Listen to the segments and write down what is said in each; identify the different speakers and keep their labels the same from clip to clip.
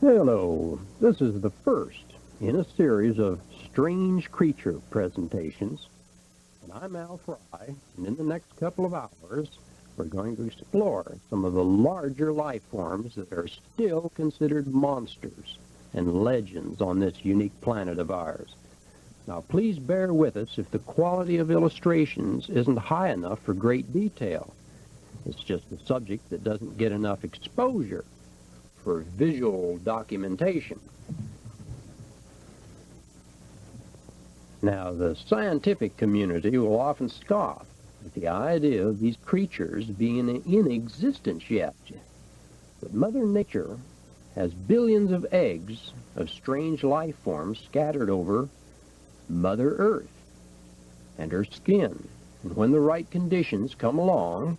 Speaker 1: Hello, this is the first in a series of strange creature presentations, and I'm Al Fry, and in the next couple of hours we're going to explore some of the larger life forms that are still considered monsters and legends on this unique planet of ours. Now please bear with us if the quality of illustrations isn't high enough for great detail. It's just a subject that doesn't get enough exposure for visual documentation. Now, the scientific community will often scoff at the idea of these creatures being in existence yet. But Mother Nature has billions of eggs of strange life forms scattered over Mother Earth and her skin. And when the right conditions come along,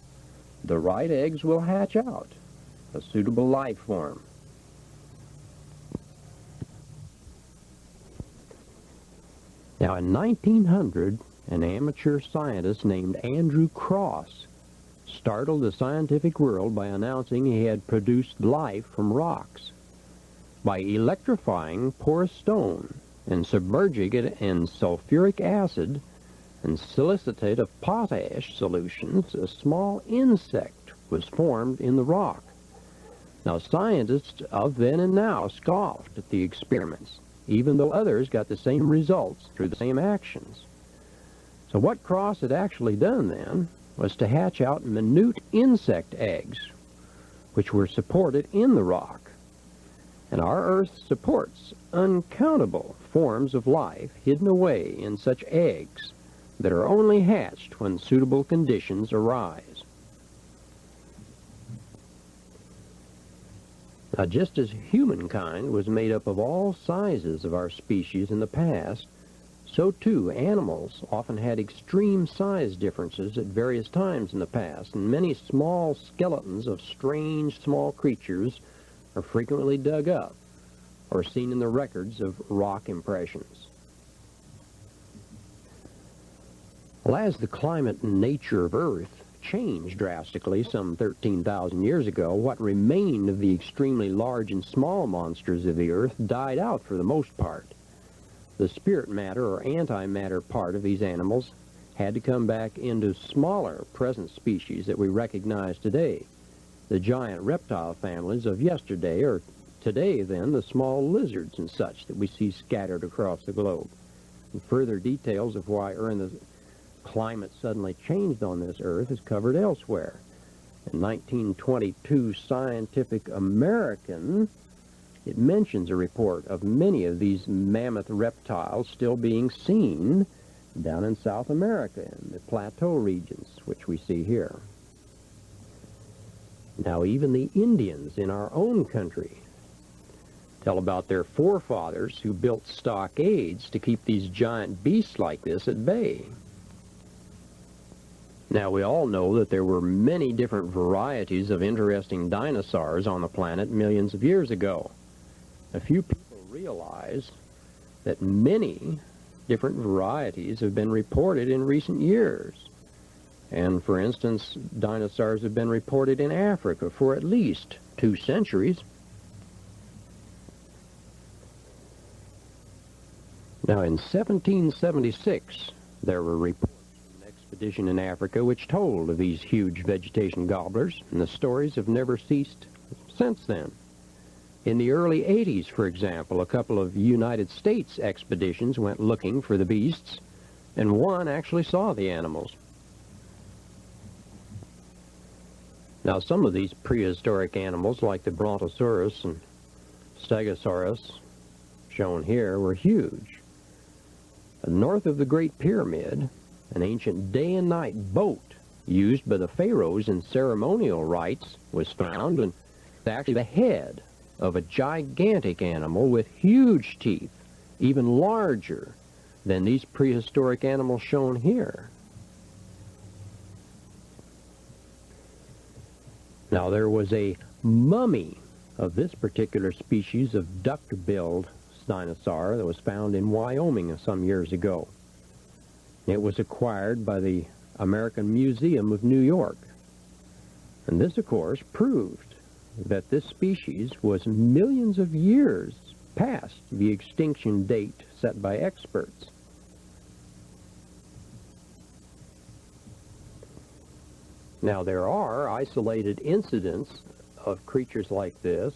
Speaker 1: the right eggs will hatch out a suitable life form. Now, in 1900, an amateur scientist named Andrew Cross startled the scientific world by announcing he had produced life from rocks. By electrifying porous stone and submerging it in sulfuric acid and siliciate of potash solutions, a small insect was formed in the rock. Now, scientists of then and now scoffed at the experiments, even though others got the same results through the same actions. So what Cross had actually done then was to hatch out minute insect eggs, which were supported in the rock. And our Earth supports uncountable forms of life hidden away in such eggs that are only hatched when suitable conditions arise. Now, just as humankind was made up of all sizes of our species in the past, so too animals often had extreme size differences at various times in the past, and many small skeletons of strange small creatures are frequently dug up or seen in the records of rock impressions. Well, as the climate and nature of Earth changed drastically some 13,000 years ago, what remained of the extremely large and small monsters of the Earth died out for the most part. The spirit matter or antimatter part of these animals had to come back into smaller present species that we recognize today. The giant reptile families of yesterday, or today then the small lizards and such that we see scattered across the globe. And further details of why the climate suddenly changed on this Earth is covered elsewhere. In 1922 Scientific American, it mentions a report of many of these mammoth reptiles still being seen down in South America in the plateau regions, which we see here. Now, even the Indians in our own country tell about their forefathers who built stockades to keep these giant beasts like this at bay. Now, we all know that there were many different varieties of interesting dinosaurs on the planet millions of years ago. A few people realize that many different varieties have been reported in recent years. And, for instance, dinosaurs have been reported in Africa for at least 2 centuries. Now, in 1776, there were reports expedition in Africa which told of these huge vegetation gobblers, and the stories have never ceased since then. In the early 80s, for example, a couple of United States expeditions went looking for the beasts, and one actually saw the animals. Now, some of these prehistoric animals, like the Brontosaurus and Stegosaurus, shown here, were huge. North of the Great Pyramid, an ancient day and night boat used by the pharaohs in ceremonial rites was found, and actually the head of a gigantic animal with huge teeth, even larger than these prehistoric animals shown here. Now, there was a mummy of this particular species of duck-billed dinosaur that was found in Wyoming some years ago. It was acquired by the American Museum of New York. And this, of course, proved that this species was millions of years past the extinction date set by experts. Now, there are isolated incidents of creatures like this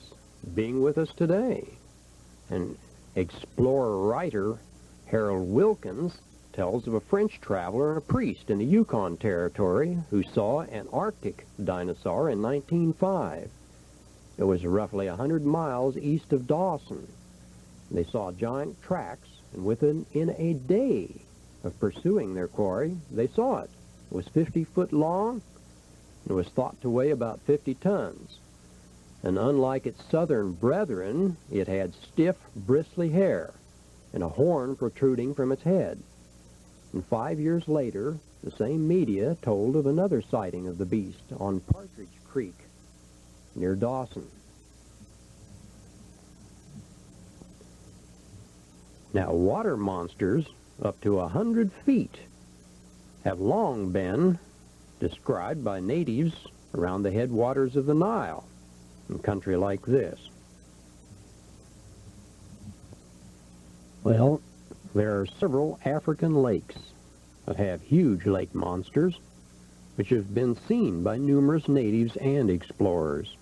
Speaker 1: being with us today. And explorer-writer Harold Wilkins tells of a French traveler and a priest in the Yukon Territory who saw an Arctic dinosaur in 1905. It was roughly 100 miles east of Dawson. They saw giant tracks, and within a day of pursuing their quarry, they saw it. It was 50 foot long. It was thought to weigh about 50 tons. And unlike its southern brethren, it had stiff, bristly hair and a horn protruding from its head. And 5 years later, the same media told of another sighting of the beast on Partridge Creek near Dawson. Now, water monsters up to 100 feet have long been described by natives around the headwaters of the Nile in country like this. Well, there are several African lakes that have huge lake monsters which have been seen by numerous natives and explorers.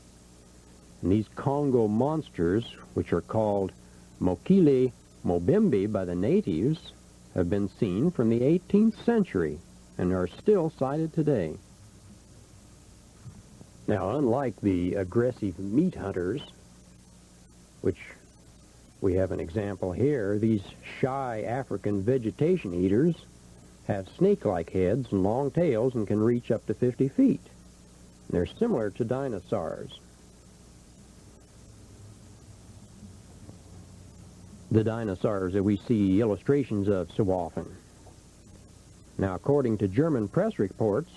Speaker 1: And these Congo monsters, which are called Mokele Mobembe by the natives, have been seen from the 18th century and are still sighted today. Now, unlike the aggressive meat hunters, which we have an example here, these shy African vegetation eaters have snake-like heads and long tails and can reach up to 50 feet. And they're similar to dinosaurs. The dinosaurs that we see illustrations of so often. Now, according to German press reports,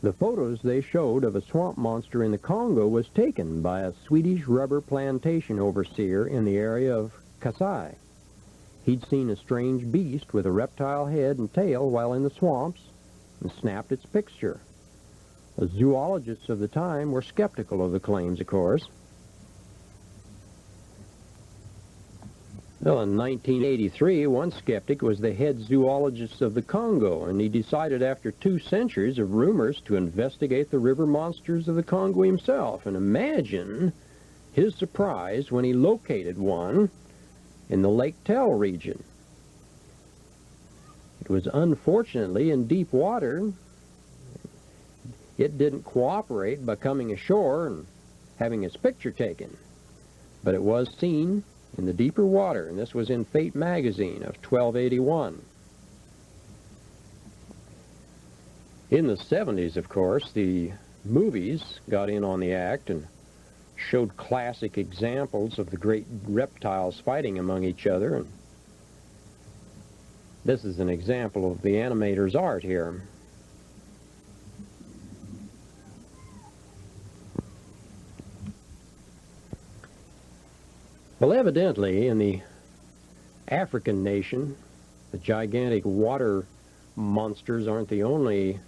Speaker 1: the photos they showed of a swamp monster in the Congo was taken by a Swedish rubber plantation overseer in the area of Kasai. He'd seen a strange beast with a reptile head and tail while in the swamps and snapped its picture. The zoologists of the time were skeptical of the claims, of course. Well, in 1983, one skeptic was the head zoologist of the Congo, and he decided after 2 centuries of rumors to investigate the river monsters of the Congo himself. And imagine his surprise when he located one in the Lake Tell region. It was unfortunately in deep water. It didn't cooperate by coming ashore and having its picture taken, but it was seen in the deeper water, and this was in Fate magazine of 1281. In the 70s, of course, the movies got in on the act and showed classic examples of the great reptiles fighting among each other. And this is an example of the animator's art here. Well, evidently, in the African nation, the gigantic water monsters aren't the only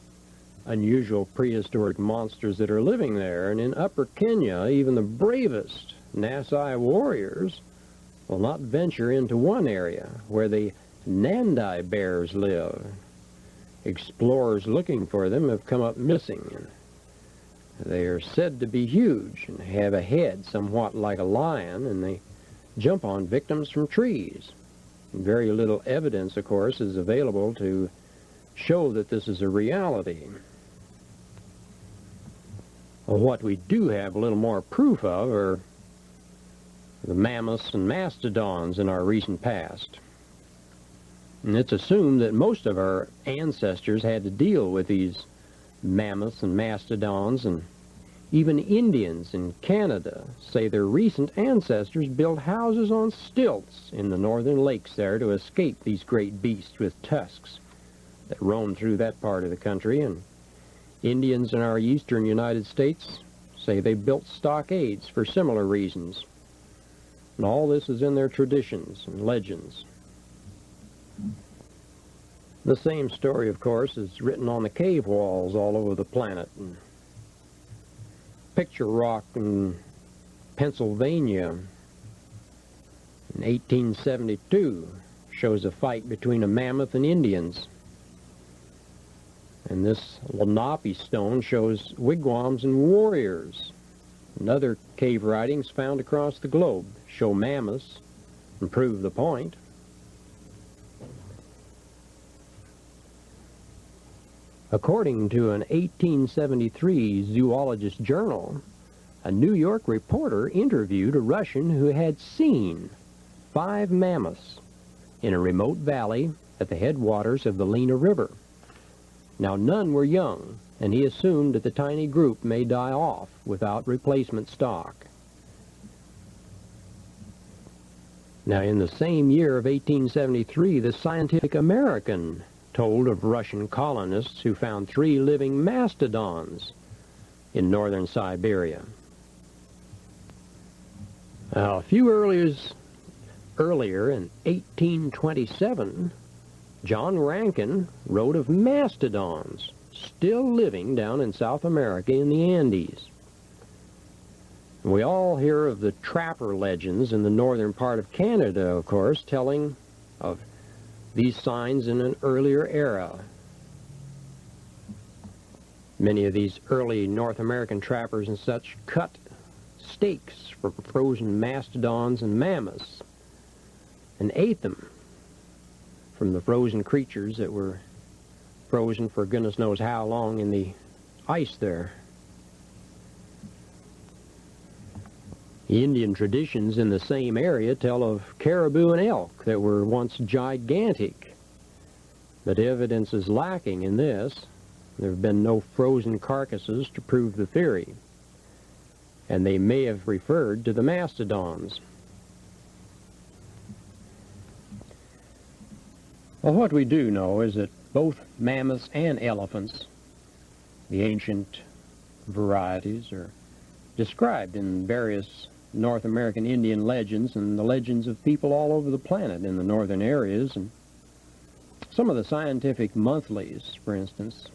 Speaker 1: unusual prehistoric monsters that are living there. And in Upper Kenya, even the bravest Maasai warriors will not venture into one area where the Nandi bears live. Explorers looking for them have come up missing. They are said to be huge and have a head somewhat like a lion, and they jump on victims from trees. And very little evidence, of course, is available to show that this is a reality. Well, what we do have a little more proof of are the mammoths and mastodons in our recent past. And it's assumed that most of our ancestors had to deal with these mammoths and mastodons, and even Indians in Canada say their recent ancestors built houses on stilts in the northern lakes there to escape these great beasts with tusks that roamed through that part of the country. And Indians in our eastern United States say they built stockades for similar reasons. And all this is in their traditions and legends. The same story, of course, is written on the cave walls all over the planet. And picture rock in Pennsylvania in 1872 shows a fight between a mammoth and Indians. And this Lenape stone shows wigwams and warriors. And other cave writings found across the globe show mammoths and prove the point. According to an 1873 zoologist journal, a New York reporter interviewed a Russian who had seen 5 mammoths in a remote valley at the headwaters of the Lena River. Now, none were young, and he assumed that the tiny group may die off without replacement stock. Now, in the same year of 1873, the Scientific American told of Russian colonists who found 3 living mastodons in northern Siberia. Now, a few earlier, in 1827, John Rankin wrote of mastodons still living down in South America in the Andes. We all hear of the trapper legends in the northern part of Canada, of course, telling of these signs in an earlier era. Many of these early North American trappers and such cut steaks for frozen mastodons and mammoths and ate them from the frozen creatures that were frozen for goodness knows how long in the ice there. The Indian traditions in the same area tell of caribou and elk that were once gigantic, but evidence is lacking in this. There have been no frozen carcasses to prove the theory, and they may have referred to the mastodons. Well, what we do know is that both mammoths and elephants, the ancient varieties, are described in various North American Indian legends and the legends of people all over the planet in the northern areas. And some of the scientific monthlies, for instance,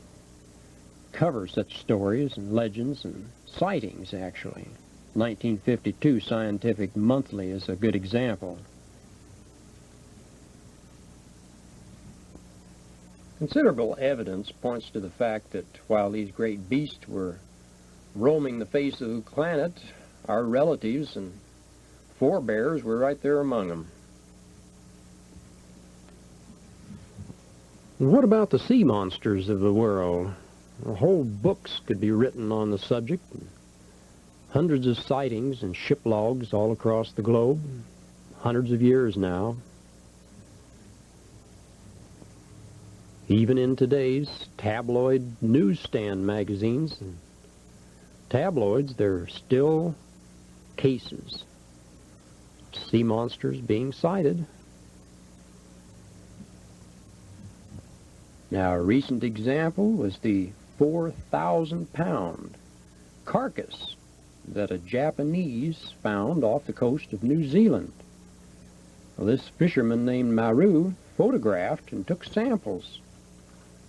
Speaker 1: cover such stories and legends and sightings, actually. 1952 Scientific Monthly is a good example. Considerable evidence points to the fact that while these great beasts were roaming the face of the planet, our relatives and forebears were right there among them. And what about the sea monsters of the world? Whole books could be written on the subject. Hundreds of sightings and ship logs all across the globe, hundreds of years now. Even in today's tabloid newsstand magazines and tabloids, there are still cases of sea monsters being sighted. Now, a recent example was the 4,000-pound carcass that a Japanese found off the coast of New Zealand. Well, this fisherman named Maru photographed and took samples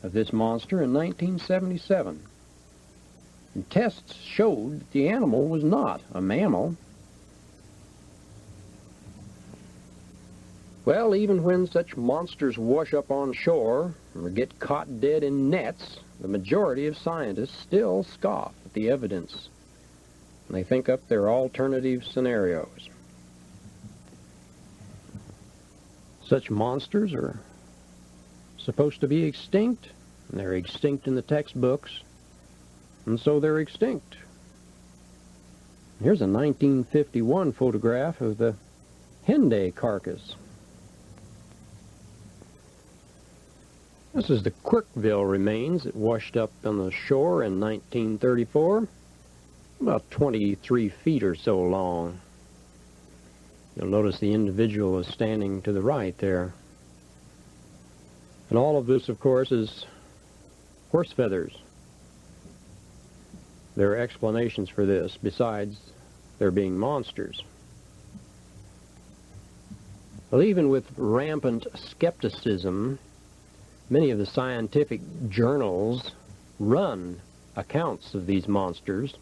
Speaker 1: of this monster in 1977. And tests showed that the animal was not a mammal. Well, even when such monsters wash up on shore or get caught dead in nets, the majority of scientists still scoff at the evidence. And they think up their alternative scenarios. Such monsters are supposed to be extinct, and they're extinct in the textbooks, and so they're extinct. Here's a 1951 photograph of the Henday carcass. This is the Quirkville remains that washed up on the shore in 1934, about 23 feet or so long. You'll notice the individual is standing to the right there. And all of this, of course, is horse feathers. There are explanations for this, besides there being monsters. Well, even with rampant skepticism, many of the scientific journals run accounts of these monsters,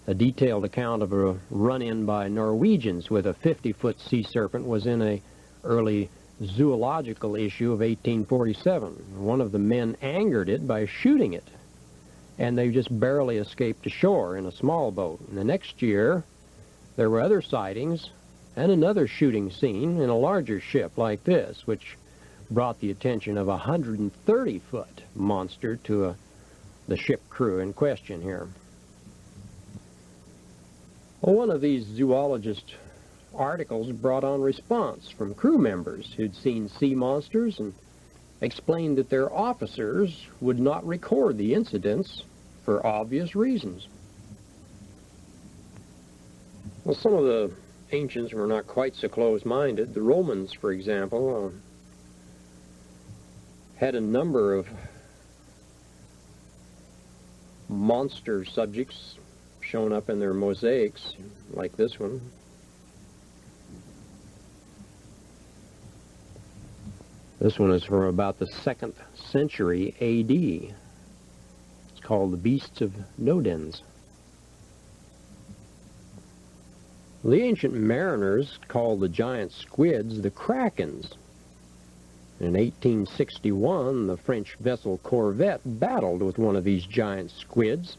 Speaker 1: A detailed account of a run-in by Norwegians with a 50-foot sea serpent was in a early zoological issue of 1847. One of the men angered it by shooting it, and they just barely escaped to shore in a small boat. And the next year, there were other sightings and another shooting scene in a larger ship like this, which brought the attention of a 130-foot monster to the ship crew in question here. Well, one of these zoologist articles brought on response from crew members who'd seen sea monsters and explained that their officers would not record the incidents for obvious reasons. Well, some of the ancients were not quite so close-minded. The Romans, for example, had a number of monster subjects shown up in their mosaics, like this one. This one is from about the 2nd century A.D. It's called the Beasts of Nodens. The ancient mariners called the giant squids the krakens. In 1861, the French vessel Corvette battled with one of these giant squids,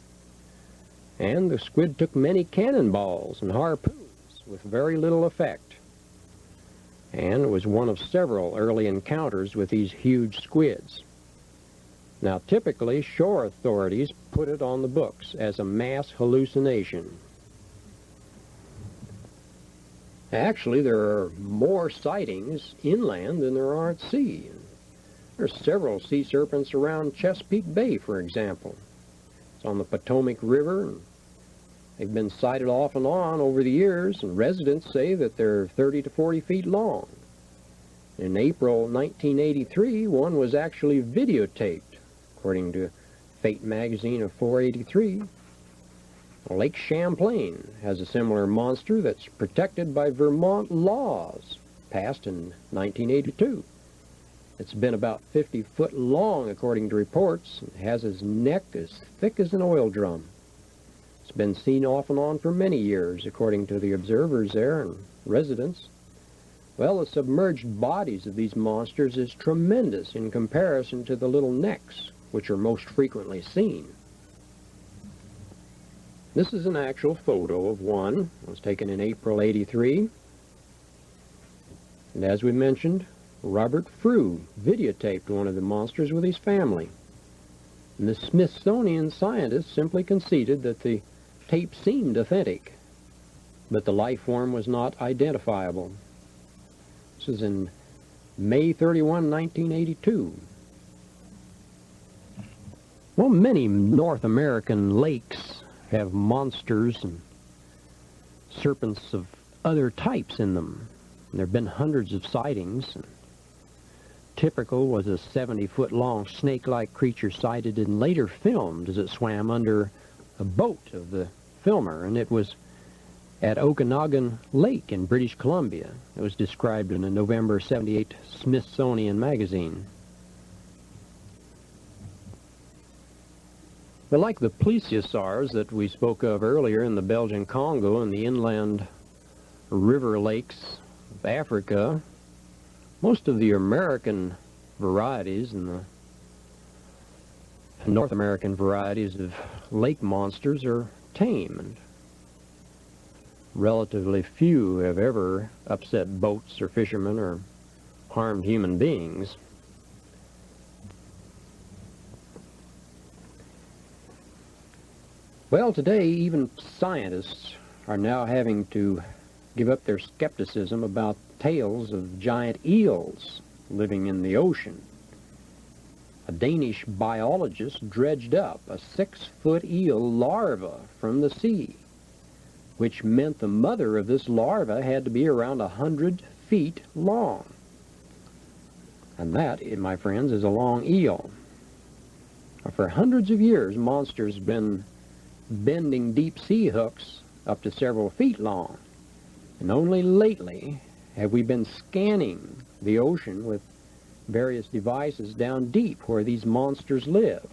Speaker 1: and the squid took many cannonballs and harpoons with very little effect, and was one of several early encounters with these huge squids. Now, typically, shore authorities put it on the books as a mass hallucination. Actually, there are more sightings inland than there are at sea. There are several sea serpents around Chesapeake Bay, for example. It's on the Potomac River, and they've been sighted off and on over the years, and residents say that they're 30 to 40 feet long. In April 1983, one was actually videotaped, according to Fate magazine of 483. Lake Champlain has a similar monster that's protected by Vermont laws, passed in 1982. It's been about 50 foot long, according to reports, and has his neck as thick as an oil drum. It's been seen off and on for many years, according to the observers there and residents. Well, the submerged bodies of these monsters is tremendous in comparison to the little necks, which are most frequently seen. This is an actual photo of one. It was taken in April '83. And as we mentioned, Robert Frew videotaped one of the monsters with his family. And the Smithsonian scientists simply conceded that the tape seemed authentic, but the life form was not identifiable. This is in May 31, 1982. Well, many North American lakes have monsters and serpents of other types in them. And there have been hundreds of sightings. Typical was a 70-foot long snake-like creature sighted and later filmed as it swam under a boat of the filmer, and it was at Okanagan Lake in British Columbia. It was described in a November '78 Smithsonian magazine. But like the plesiosaurs that we spoke of earlier in the Belgian Congo and the inland river lakes of Africa, most of the American varieties and the North American varieties of lake monsters are tame, and relatively few have ever upset boats or fishermen or harmed human beings. Well, today even scientists are now having to give up their skepticism about tales of giant eels living in the ocean. A Danish biologist dredged up a 6-foot eel larva from the sea, which meant the mother of this larva had to be around 100 feet long. And that, my friends, is a long eel. For hundreds of years, monsters have been bending deep sea hooks up to several feet long. And only lately have we been scanning the ocean with various devices down deep where these monsters live.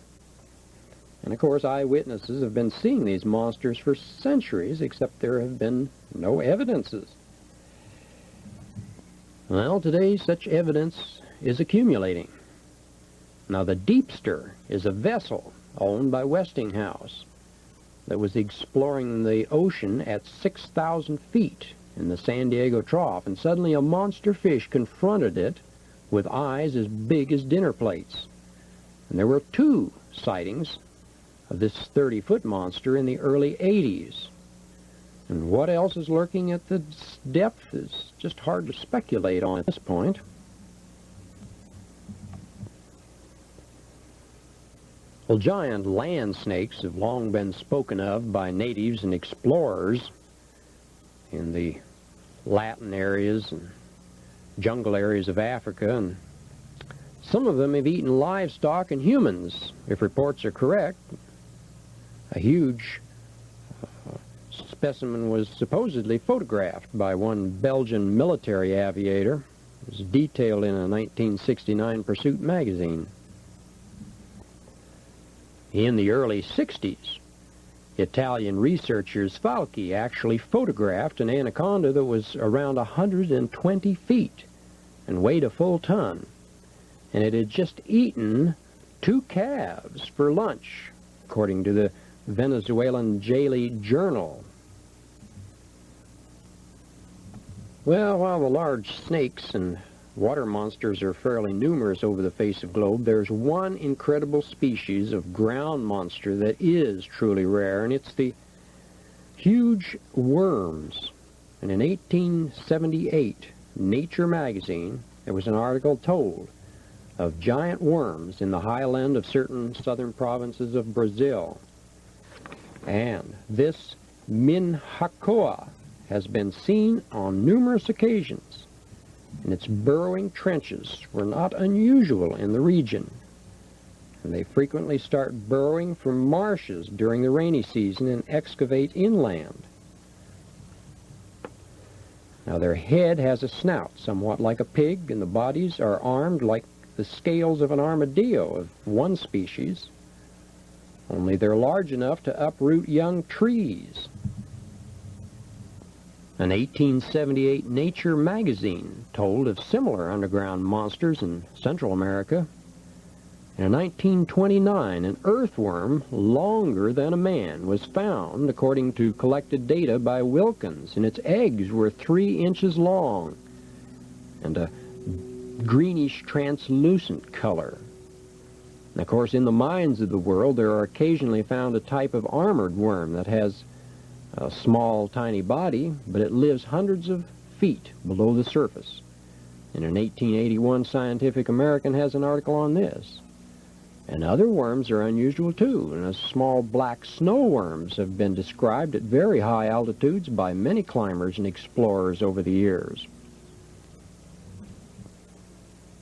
Speaker 1: And of course, eyewitnesses have been seeing these monsters for centuries, except there have been no evidences. Well, today such evidence is accumulating. Now, the Deepster is a vessel owned by Westinghouse that was exploring the ocean at 6,000 feet in the San Diego Trough, and suddenly a monster fish confronted it with eyes as big as dinner plates. And there were 2 sightings of this 30-foot monster in the early 80s. And what else is lurking at the depth is just hard to speculate on at this point. Well, giant land snakes have long been spoken of by natives and explorers in the Latin areas and jungle areas of Africa, and some of them have eaten livestock and humans, if reports are correct. A huge specimen was supposedly photographed by one Belgian military aviator. It was detailed in a 1969 Pursuit magazine. In the early 60s, Italian researchers Falchi actually photographed an anaconda that was around 120 feet and weighed a full ton. And it had just eaten 2 calves for lunch, according to the Venezuelan Daily Journal. Well, while the large snakes and water monsters are fairly numerous over the face of the globe, there's one incredible species of ground monster that is truly rare, and it's the huge worms. And in 1878, Nature magazine, there was an article told of giant worms in the highland of certain southern provinces of Brazil. And this Minhacoa has been seen on numerous occasions, and its burrowing trenches were not unusual in the region. And they frequently start burrowing from marshes during the rainy season and excavate inland. Now, their head has a snout somewhat like a pig, and the bodies are armed like the scales of an armadillo of one species, only they're large enough to uproot young trees. An 1878 Nature magazine told of similar underground monsters in Central America. In 1929, an earthworm longer than a man was found, according to collected data by Wilkins, and its eggs were 3 inches long and a greenish translucent color. And of course, in the mines of the world, there are occasionally found a type of armored worm that has a small, tiny body, but it lives hundreds of feet below the surface. And an 1881 Scientific American has an article on this. And other worms are unusual too, and small black snow worms have been described at very high altitudes by many climbers and explorers over the years.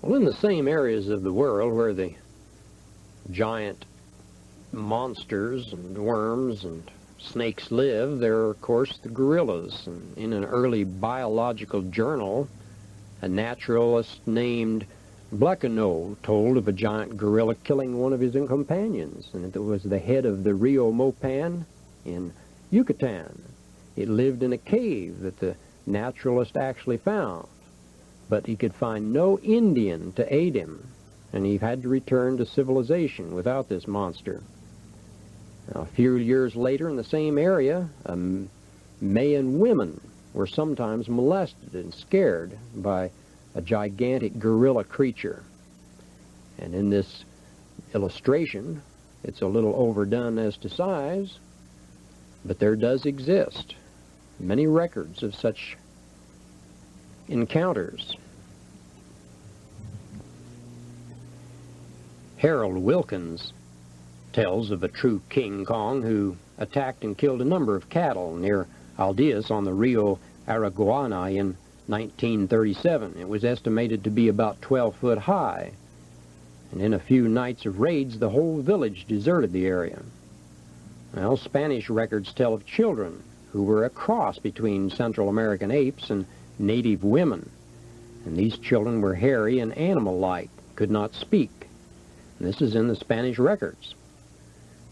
Speaker 1: Well, in the same areas of the world where the giant monsters and worms and snakes live, there are, of course, the gorillas. And in an early biological journal, a naturalist named Bleckenow told of a giant gorilla killing one of his companions, and it was the head of the Rio Mopan in Yucatan. It lived in a cave that the naturalist actually found, but he could find no Indian to aid him, and he had to return to civilization without this monster. Now, a few years later in the same area, Mayan women were sometimes molested and scared by a gigantic gorilla creature. And in this illustration, it's a little overdone as to size, but there does exist many records of such encounters. Harold Wilkins tells of a true King Kong who attacked and killed a number of cattle near Aldeas on the Rio Araguaia in 1937. It was estimated to be about 12 foot high, and in a few nights of raids, the whole village deserted the area. Well, Spanish records tell of children who were a cross between Central American apes and native women, and these children were hairy and animal-like, could not speak. And this is in the Spanish records.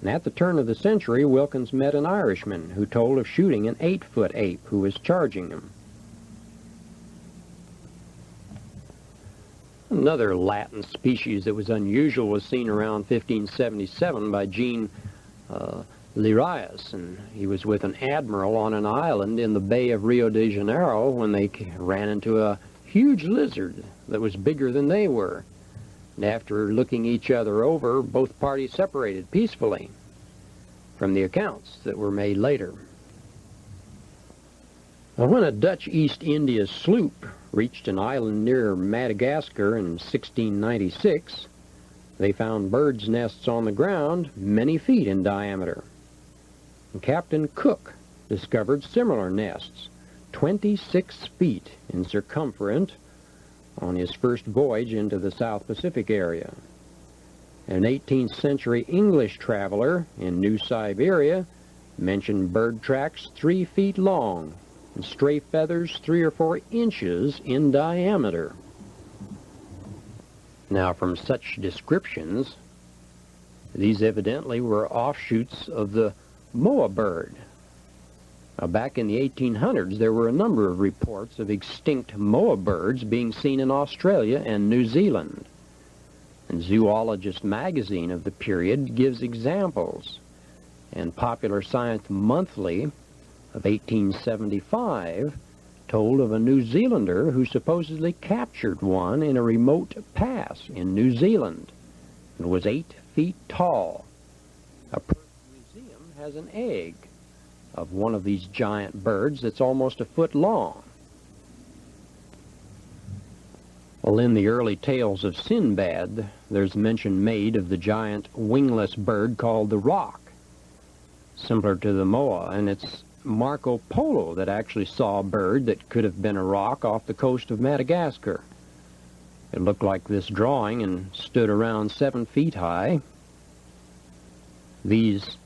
Speaker 1: And at the turn of the century, Wilkins met an Irishman who told of shooting an 8-foot ape who was charging him. Another Latin species that was unusual was seen around 1577 by Jean Lirius, and he was with an admiral on an island in the Bay of Rio de Janeiro when they ran into a huge lizard that was bigger than they were. And after looking each other over, both parties separated peacefully, from the accounts that were made later. Well, when a Dutch East India sloop reached an island near Madagascar in 1696, they found birds' nests on the ground many feet in diameter. And Captain Cook discovered similar nests, 26 feet in circumference, on his first voyage into the South Pacific area. An 18th century English traveler in New Siberia mentioned bird tracks 3 feet long and stray feathers 3 or 4 inches in diameter. Now, from such descriptions, these evidently were offshoots of the moa bird. Now, back in the 1800s, there were a number of reports of extinct moa birds being seen in Australia and New Zealand. And Zoologist magazine of the period gives examples. And Popular Science Monthly of 1875 told of a New Zealander who supposedly captured one in a remote pass in New Zealand. It was 8 feet tall. A Perth museum has an egg of one of these giant birds that's almost a foot long. Well, in the early tales of Sinbad, there's mention made of the giant wingless bird called the roc, similar to the moa, and it's Marco Polo that actually saw a bird that could have been a roc off the coast of Madagascar. It looked like this drawing and stood around 7 feet high. These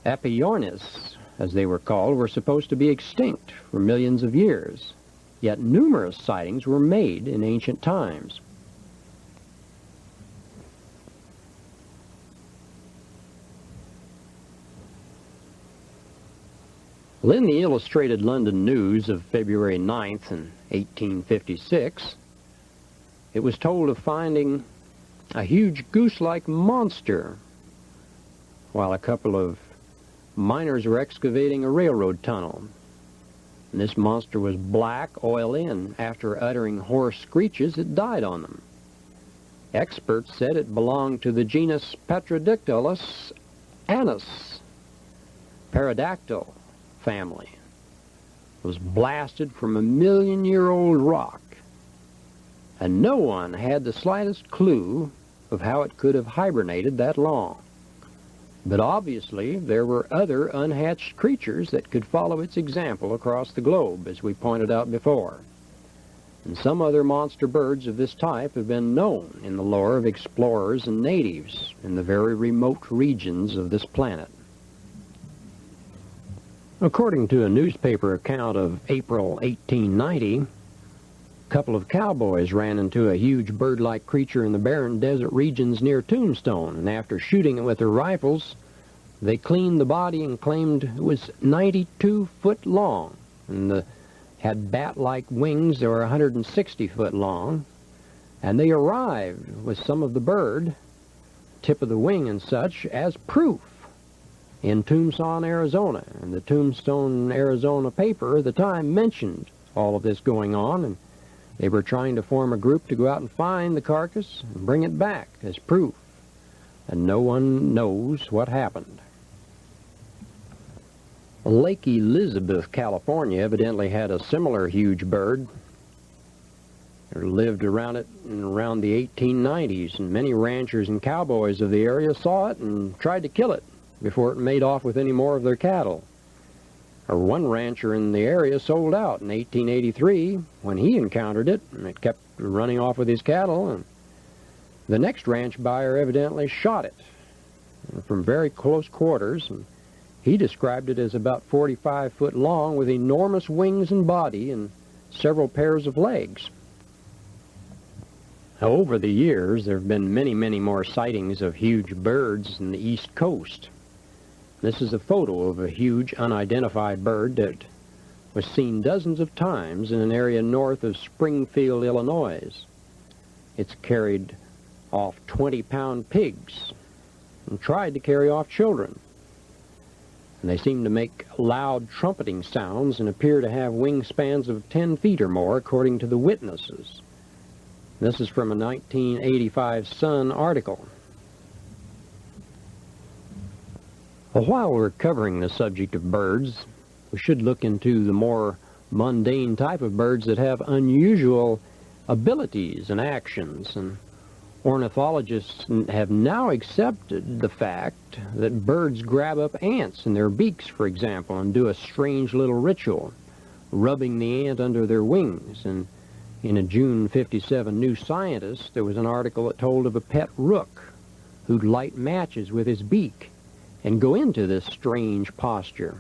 Speaker 1: Apiornis, as they were called, were supposed to be extinct for millions of years, yet numerous sightings were made in ancient times. Well, in the Illustrated London News of February 9th in 1856, it was told of finding a huge goose-like monster while a couple of miners were excavating a railroad tunnel. And this monster was black, oily, and after uttering hoarse screeches, it died on them. Experts said it belonged to the genus Petrodactylus anus, pterodactyl family. It was blasted from a million-year-old rock, and no one had the slightest clue of how it could have hibernated that long. But obviously there were other unhatched creatures that could follow its example across the globe, as we pointed out before. And some other monster birds of this type have been known in the lore of explorers and natives in the very remote regions of this planet. According to a newspaper account of April 1890, a couple of cowboys ran into a huge bird-like creature in the barren desert regions near Tombstone, and after shooting it with their rifles, they cleaned the body and claimed it was 92 foot long, and had bat-like wings that were 160 foot long, and they arrived with some of the bird, tip of the wing and such, as proof in Tucson, Arizona. And the Tombstone, Arizona paper at the time mentioned all of this going on, and they were trying to form a group to go out and find the carcass and bring it back as proof. And no one knows what happened. Lake Elizabeth, California, evidently had a similar huge bird. It lived around it in around the 1890s, and many ranchers and cowboys of the area saw it and tried to kill it before it made off with any more of their cattle. One rancher in the area sold out in 1883 when he encountered it, and it kept running off with his cattle, and the next ranch buyer evidently shot it from very close quarters, and he described it as about 45 foot long with enormous wings and body and several pairs of legs. Over the years, there have been many, many more sightings of huge birds in the East Coast. This is a photo of a huge unidentified bird that was seen dozens of times in an area north of Springfield, Illinois. It's carried off 20-pound pigs and tried to carry off children. And they seem to make loud trumpeting sounds and appear to have wingspans of 10 feet or more, according to the witnesses. This is from a 1985 Sun article. Well, while we're covering the subject of birds, we should look into the more mundane type of birds that have unusual abilities and actions. And ornithologists have now accepted the fact that birds grab up ants in their beaks, for example, and do a strange little ritual, rubbing the ant under their wings. And in a June '57 New Scientist, there was an article that told of a pet rook who'd light matches with his beak and go into this strange posture.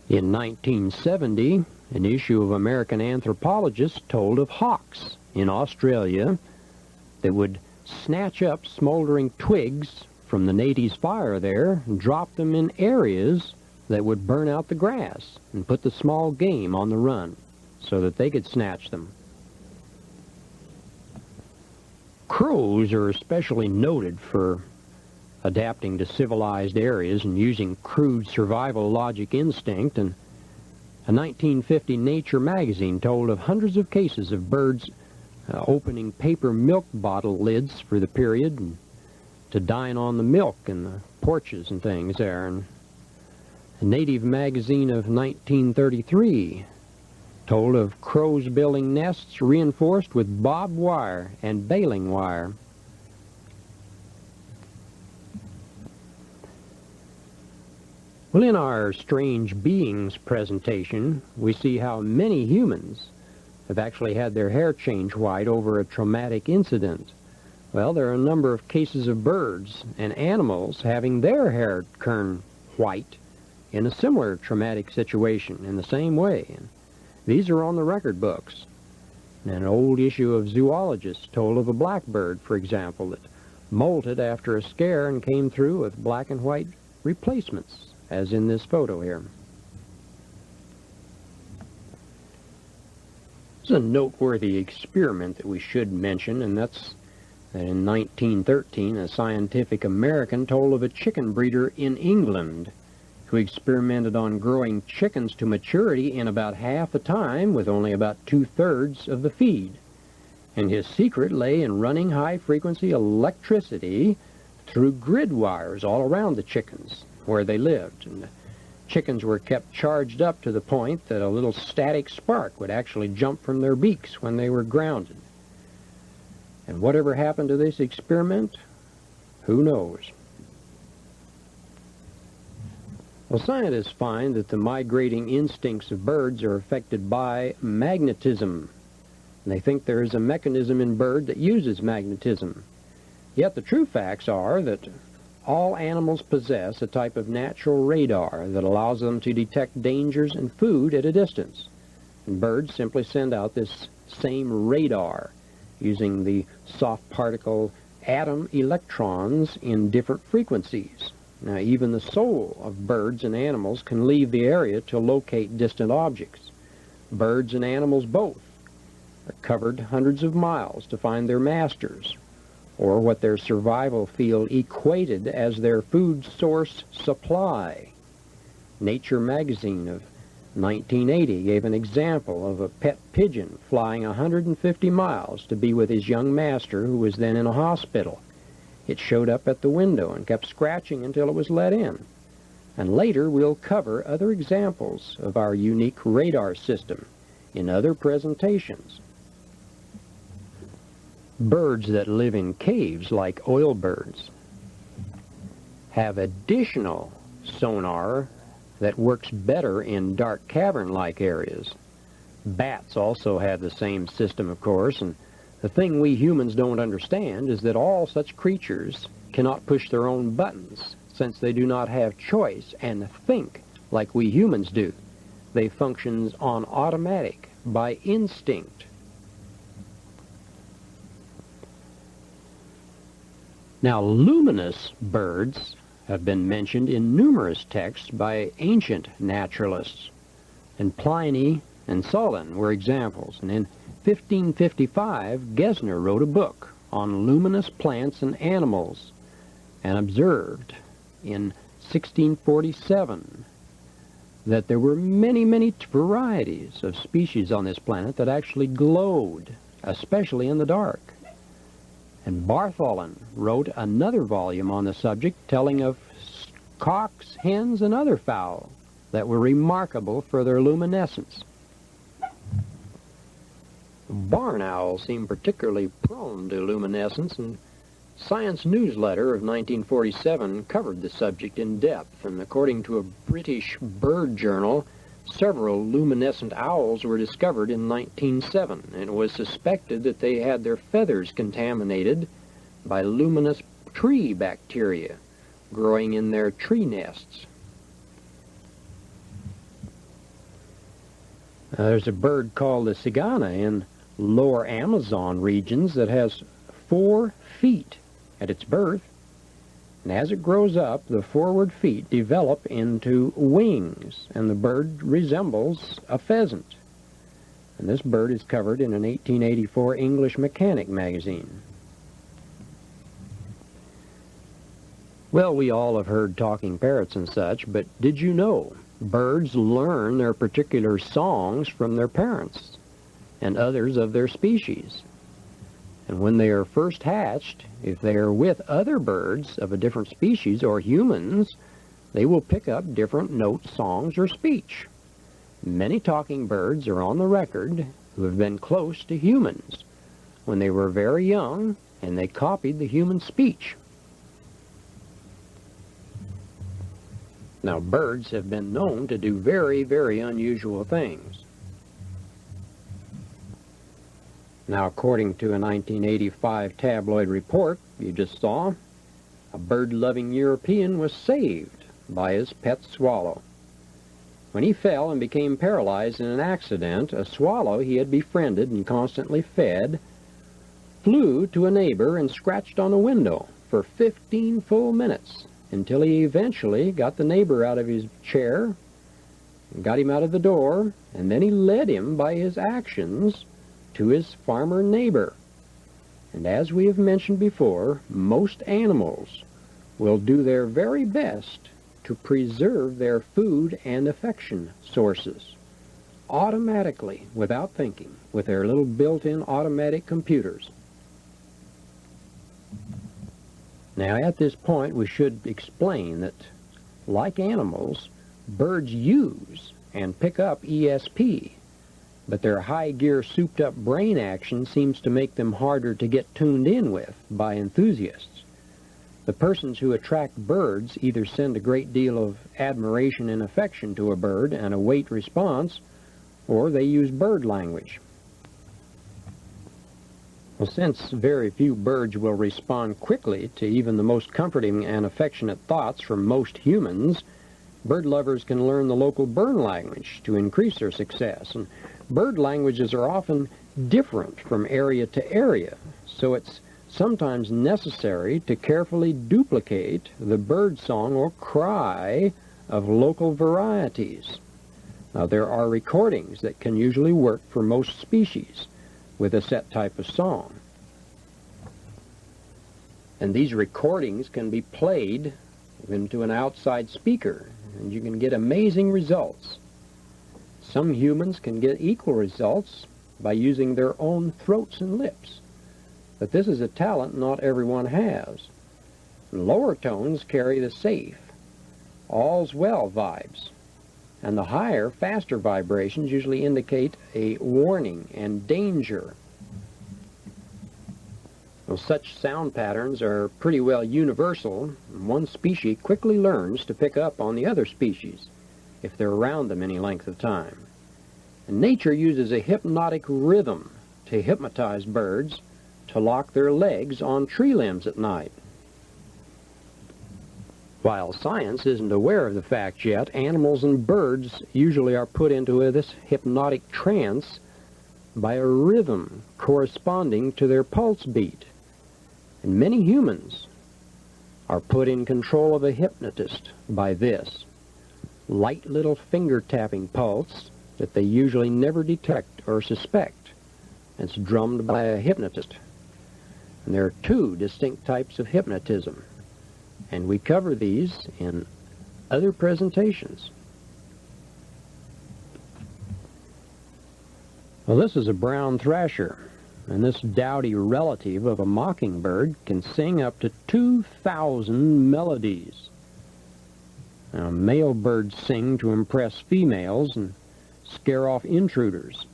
Speaker 1: In 1970, an issue of American Anthropologist told of hawks in Australia that would snatch up smoldering twigs from the natives' fire there and drop them in areas that would burn out the grass and put the small game on the run, so that they could snatch them. Crows are especially noted for adapting to civilized areas and using crude survival logic instinct, and a 1950 Nature magazine told of hundreds of cases of birds opening paper milk bottle lids for the period and to dine on the milk in the porches and things there. And a Native magazine of 1933 told of crows building nests reinforced with barbed wire and baling wire. Well, in our Strange Beings presentation, we see how many humans have actually had their hair change white over a traumatic incident. Well, there are a number of cases of birds and animals having their hair turn white in a similar traumatic situation in the same way. And these are on the record books. And an old issue of Zoologist told of a blackbird, for example, that molted after a scare and came through with black and white replacements, as in this photo here. This is a noteworthy experiment that we should mention, and that's that in 1913 a Scientific American told of a chicken breeder in England who experimented on growing chickens to maturity in about half the time with only about 2/3 of the feed. And his secret lay in running high-frequency electricity through grid wires all around the chickens where they lived. And the chickens were kept charged up to the point that a little static spark would actually jump from their beaks when they were grounded. And whatever happened to this experiment, who knows? Well, scientists find that the migrating instincts of birds are affected by magnetism. And they think there is a mechanism in bird that uses magnetism. Yet the true facts are that all animals possess a type of natural radar that allows them to detect dangers and food at a distance. And birds simply send out this same radar using the soft particle atom electrons in different frequencies. Now, even the soul of birds and animals can leave the area to locate distant objects. Birds and animals both are covered hundreds of miles to find their masters, or what their survival field equated as their food source supply. Nature magazine of 1980 gave an example of a pet pigeon flying 150 miles to be with his young master, who was then in a hospital. It showed up at the window and kept scratching until it was let in. And later we'll cover other examples of our unique radar system in other presentations. Birds that live in caves, like oil birds, have additional sonar that works better in dark cavern-like areas. Bats also have the same system, of course, and the thing we humans don't understand is that all such creatures cannot push their own buttons, since they do not have choice and think like we humans do. They function on automatic, by instinct. Now, luminous birds have been mentioned in numerous texts by ancient naturalists, and Pliny and Solon were examples. And in 1555, Gesner wrote a book on luminous plants and animals, and observed in 1647 that there were many, many varieties of species on this planet that actually glowed, especially in the dark. And Bartholin wrote another volume on the subject telling of cocks, hens, and other fowl that were remarkable for their luminescence. Barn owls seem particularly prone to luminescence, and Science Newsletter of 1947 covered the subject in depth, and according to a British bird journal, several luminescent owls were discovered in 1907, and it was suspected that they had their feathers contaminated by luminous tree bacteria growing in their tree nests. There's a bird called the cigana in lower Amazon regions that has 4 feet at its birth, and as it grows up, the forward feet develop into wings, and the bird resembles a pheasant. And this bird is covered in an 1884 English Mechanic magazine. Well, we all have heard talking parrots and such, but did you know birds learn their particular songs from their parents and others of their species? And when they are first hatched, if they are with other birds of a different species or humans, they will pick up different notes, songs, or speech. Many talking birds are on the record who have been close to humans when they were very young, and they copied the human speech. Now, birds have been known to do very, very unusual things. Now, according to a 1985 tabloid report you just saw, a bird-loving European was saved by his pet swallow. When he fell and became paralyzed in an accident, a swallow he had befriended and constantly fed flew to a neighbor and scratched on a window for 15 full minutes until he eventually got the neighbor out of his chair and got him out of the door, and then he led him by his actions to his farmer neighbor. And as we have mentioned before, most animals will do their very best to preserve their food and affection sources automatically, without thinking, with their little built-in automatic computers. Now, at this point, we should explain that, like animals, birds use and pick up ESP, but their high-gear, souped-up brain action seems to make them harder to get tuned in with by enthusiasts. The persons who attract birds either send a great deal of admiration and affection to a bird and await response, or they use bird language. Well, since very few birds will respond quickly to even the most comforting and affectionate thoughts from most humans, bird lovers can learn the local bird language to increase their success. And bird languages are often different from area to area, so it's sometimes necessary to carefully duplicate the bird song or cry of local varieties. Now, there are recordings that can usually work for most species with a set type of song. And these recordings can be played into an outside speaker, and you can get amazing results. Some humans can get equal results by using their own throats and lips, but this is a talent not everyone has. Lower tones carry the safe, all's well vibes, and the higher, faster vibrations usually indicate a warning and danger. Well, such sound patterns are pretty well universal, and one species quickly learns to pick up on the other species if they're around them any length of time. And nature uses a hypnotic rhythm to hypnotize birds to lock their legs on tree limbs at night. While science isn't aware of the fact yet, animals and birds usually are put into this hypnotic trance by a rhythm corresponding to their pulse beat. And many humans are put in control of a hypnotist by this light little finger-tapping pulse that they usually never detect or suspect. It's drummed by a hypnotist. And there are two distinct types of hypnotism, and we cover these in other presentations. Well, this is a brown thrasher, and this dowdy relative of a mockingbird can sing up to 2,000 melodies. Now, male birds sing to impress females and scare off intruders.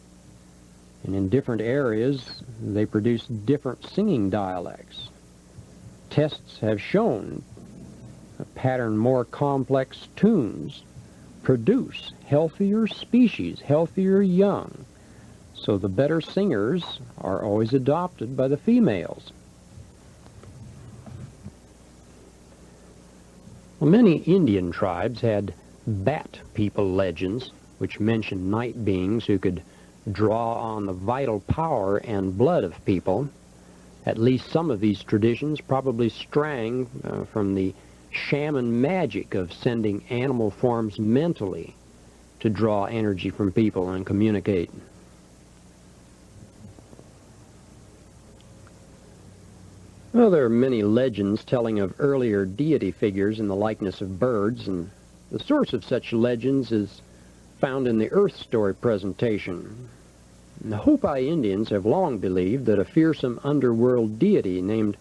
Speaker 1: And in different areas, they produce different singing dialects. Tests have shown a pattern more complex tunes produce healthier species, healthier young. So the better singers are always adopted by the females. Well, many Indian tribes had bat people legends, which mentioned night beings who could draw on the vital power and blood of people. At least some of these traditions probably sprang from the shaman magic of sending animal forms mentally to draw energy from people and communicate. Well, there are many legends telling of earlier deity figures in the likeness of birds, and the source of such legends is found in the Earth Story presentation. The Hopi Indians have long believed that a fearsome underworld deity named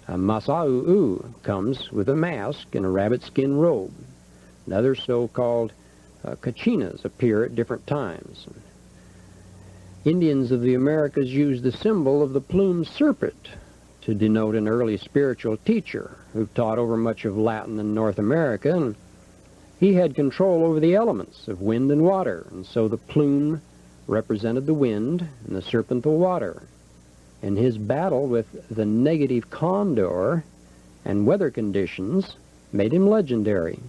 Speaker 1: Masau'u comes with a mask and a rabbit-skin robe. And other so-called Kachinas appear at different times. Indians of the Americas use the symbol of the plumed serpent to denote an early spiritual teacher who taught over much of Latin and North America, and he had control over the elements of wind and water, and so the plume represented the wind and the serpent the water. And his battle with the negative condor and weather conditions made him legendary,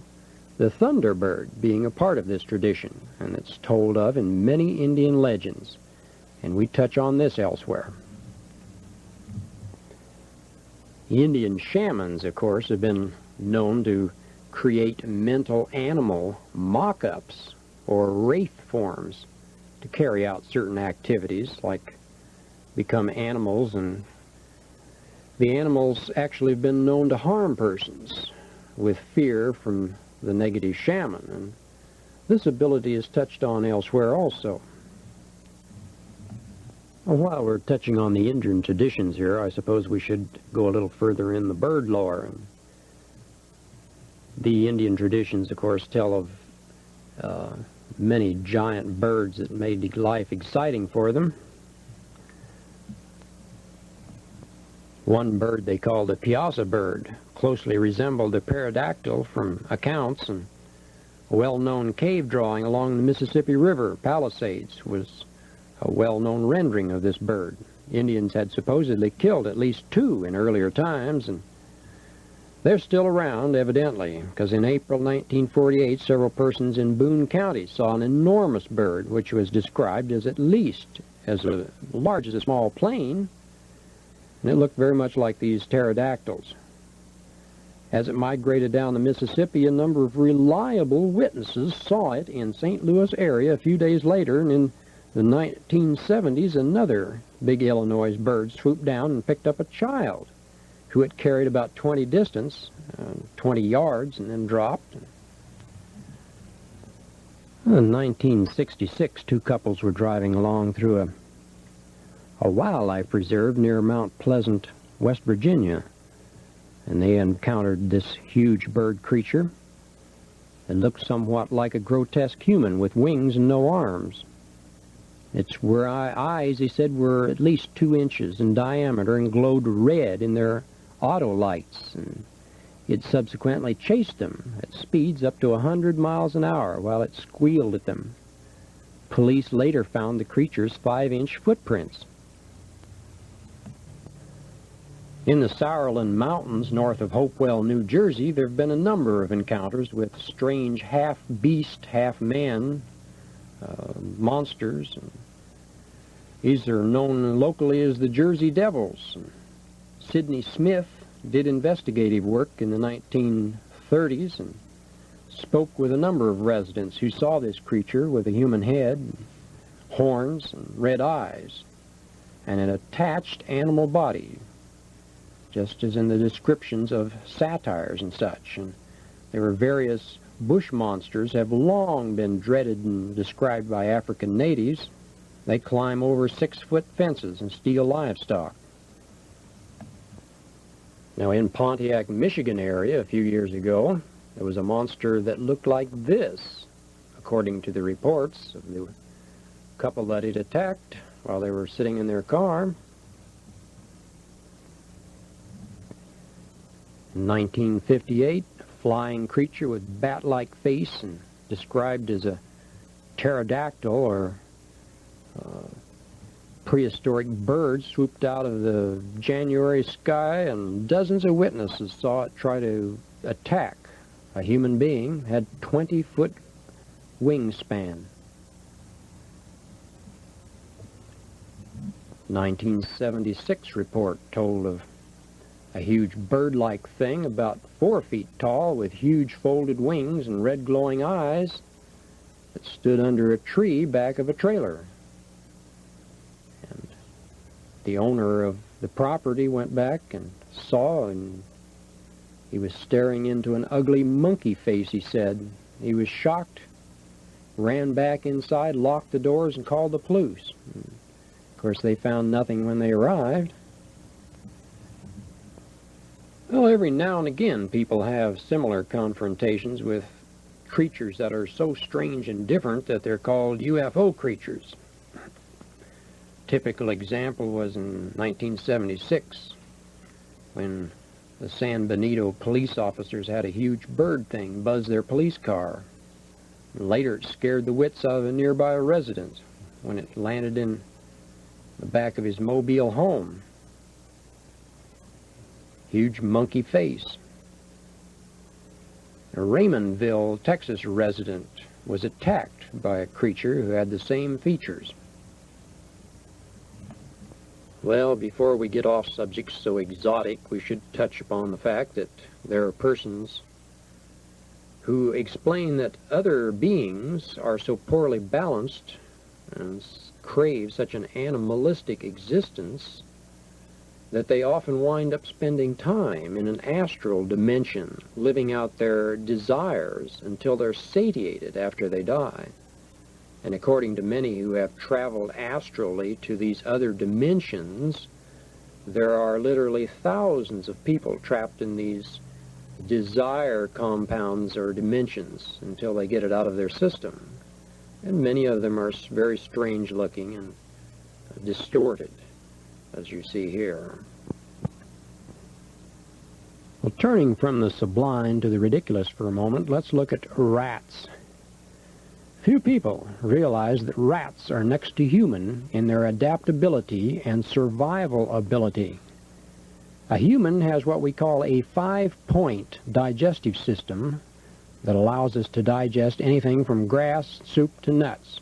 Speaker 1: the thunderbird being a part of this tradition, and it's told of in many Indian legends, and we touch on this elsewhere. Indian shamans, of course, have been known to create mental animal mock-ups or wraith forms to carry out certain activities, like become animals, and the animals actually have been known to harm persons with fear from the negative shaman, and this ability is touched on elsewhere also. Well, while we're touching on the Indian traditions here, I suppose we should go a little further in the bird lore. The Indian traditions, of course, tell of many giant birds that made life exciting for them. One bird they called the piazza bird closely resembled the pterodactyl from accounts, and a well-known cave drawing along the Mississippi River Palisades was a well-known rendering of this bird. Indians had supposedly killed at least two in earlier times, and they're still around, evidently, because in April 1948, several persons in Boone County saw an enormous bird, which was described as at least as large as a small plane, and it looked very much like these pterodactyls. As it migrated down the Mississippi, a number of reliable witnesses saw it in St. Louis area a few days later, and in the 1970s, another big Illinois bird swooped down and picked up a child who it carried about 20 yards, and then dropped. In 1966, two couples were driving along through a wildlife reserve near Mount Pleasant, West Virginia, and they encountered this huge bird creature that looked somewhat like a grotesque human with wings and no arms. Its eyes, he said, were at least 2 inches in diameter and glowed red in their autolights, and it subsequently chased them at speeds up to 100 miles an hour while it squealed at them. Police later found the creature's 5-inch footprints. In the Sauerland Mountains north of Hopewell, New Jersey, there have been a number of encounters with strange half-beast, half-man monsters. These are known locally as the Jersey Devils. Sidney Smith did investigative work in the 1930s and spoke with a number of residents who saw this creature with a human head, horns, and red eyes, and an attached animal body, just as in the descriptions of satires and such. And there were various bush monsters have long been dreaded and described by African natives. They climb over 6-foot fences and steal livestock. Now, in Pontiac, Michigan area a few years ago, there was a monster that looked like this, according to the reports of the couple that it attacked while they were sitting in their car. In 1958, a flying creature with bat-like face and described as a pterodactyl or prehistoric bird swooped out of the January sky, and dozens of witnesses saw it try to attack a human being. Had 20-foot wingspan. 1976 report told of a huge bird-like thing about 4 feet tall with huge folded wings and red glowing eyes that stood under a tree back of a trailer. And the owner of the property went back and saw, and he was staring into an ugly monkey face, he said. He was shocked, ran back inside, locked the doors, and called the police. Of course, they found nothing when they arrived. Well, every now and again, people have similar confrontations with creatures that are so strange and different that they're called UFO creatures. Typical example was in 1976, when the San Benito police officers had a huge bird thing buzz their police car. And later, it scared the wits out of a nearby resident when it landed in the back of his mobile home. Huge monkey face. A Raymondville, Texas resident was attacked by a creature who had the same features. Well, before we get off subjects so exotic, we should touch upon the fact that there are persons who explain that other beings are so poorly balanced and crave such an animalistic existence that they often wind up spending time in an astral dimension, living out their desires until they're satiated after they die. And according to many who have traveled astrally to these other dimensions, there are literally thousands of people trapped in these desire compounds or dimensions until they get it out of their system. And many of them are very strange looking and distorted, as you see here. Well, turning from the sublime to the ridiculous for a moment, let's look at rats. Few people realize that rats are next to human in their adaptability and survival ability. A human has what we call a 5-point digestive system that allows us to digest anything from grass, soup, to nuts,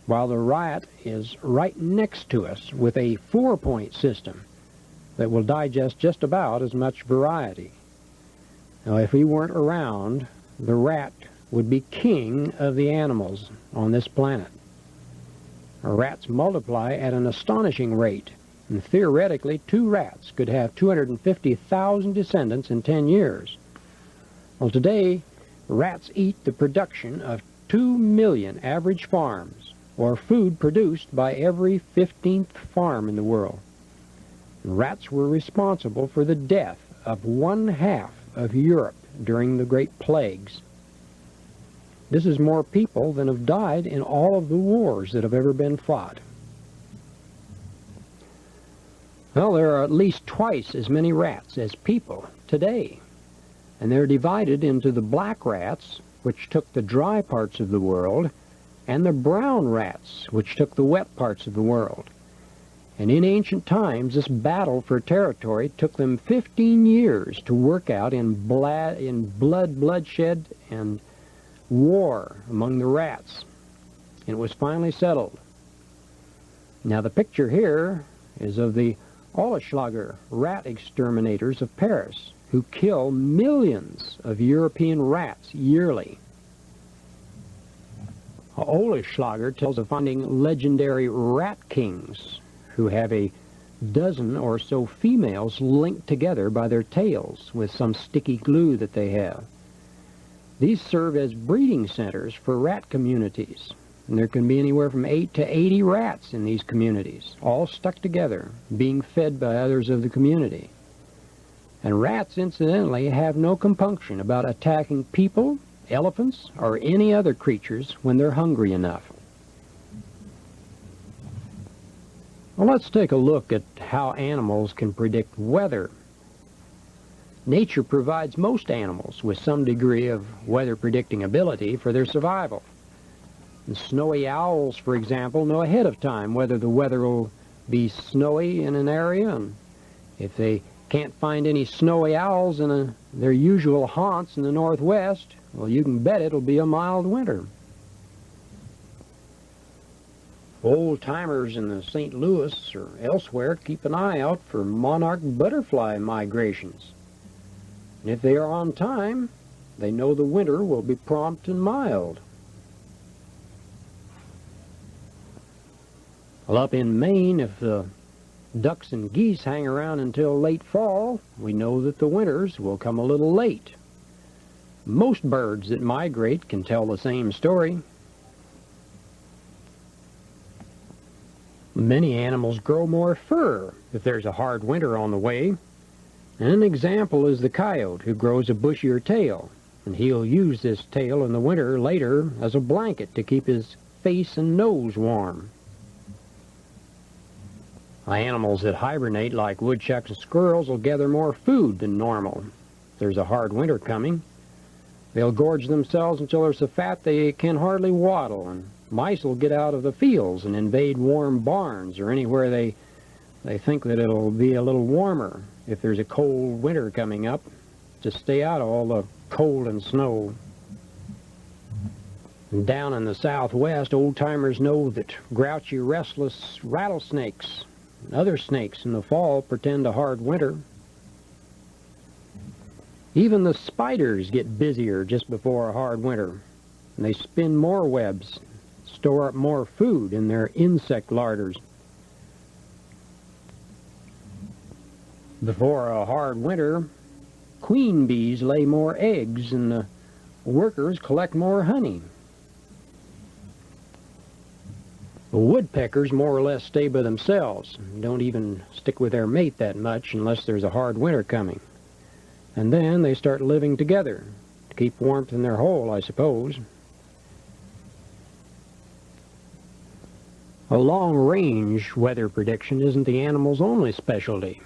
Speaker 1: while the rat is right next to us with a 4-point system that will digest just about as much variety. Now, if we weren't around, the rat would be king of the animals on this planet. Rats multiply at an astonishing rate, and theoretically 2 rats could have 250,000 descendants in 10 years. Well, today, rats eat the production of 2 million average farms, or food produced by every 15th farm in the world. Rats were responsible for the death of 1/2 of Europe during the Great Plagues. This is more people than have died in all of the wars that have ever been fought. Well, there are at least twice as many rats as people today, and they're divided into the black rats, which took the dry parts of the world, and the brown rats, which took the wet parts of the world. And in ancient times, this battle for territory took them 15 years to work out in bloodshed, and war among the rats. And it was finally settled. Now, the picture here is of the Ostracized rat exterminators of Paris, who kill millions of European rats yearly. Ostracized tells of finding legendary rat kings who have a dozen or so females linked together by their tails with some sticky glue that they have. These serve as breeding centers for rat communities, and there can be anywhere from 8 to 80 rats in these communities, all stuck together, being fed by others of the community. And rats, incidentally, have no compunction about attacking people, elephants, or any other creatures when they're hungry enough. Well, let's take a look at how animals can predict weather. Nature provides most animals with some degree of weather predicting ability for their survival. And snowy owls, for example, know ahead of time whether the weather will be snowy in an area, and if they can't find any snowy owls in their usual haunts in the northwest, well, you can bet it'll be a mild winter. Old-timers in the St. Louis or elsewhere keep an eye out for monarch butterfly migrations. And if they are on time, they know the winter will be prompt and mild. Well, up in Maine, if the ducks and geese hang around until late fall, we know that the winters will come a little late. Most birds that migrate can tell the same story. Many animals grow more fur if there's a hard winter on the way. And an example is the coyote, who grows a bushier tail, and he'll use this tail in the winter later as a blanket to keep his face and nose warm. Animals that hibernate, like woodchucks and squirrels, will gather more food than normal. If there's a hard winter coming, they'll gorge themselves until they're so fat they can hardly waddle, and mice will get out of the fields and invade warm barns or anywhere they think that it'll be a little warmer if there's a cold winter coming up, to stay out of all the cold and snow. And down in the southwest, old-timers know that grouchy, restless rattlesnakes and other snakes in the fall portend a hard winter. Even the spiders get busier just before a hard winter, and they spin more webs, store up more food in their insect larders. Before a hard winter, queen bees lay more eggs and the workers collect more honey. The woodpeckers more or less stay by themselves and don't even stick with their mate that much unless there's a hard winter coming. And then they start living together to keep warmth in their hole, I suppose. A long-range weather prediction isn't the animal's only specialty.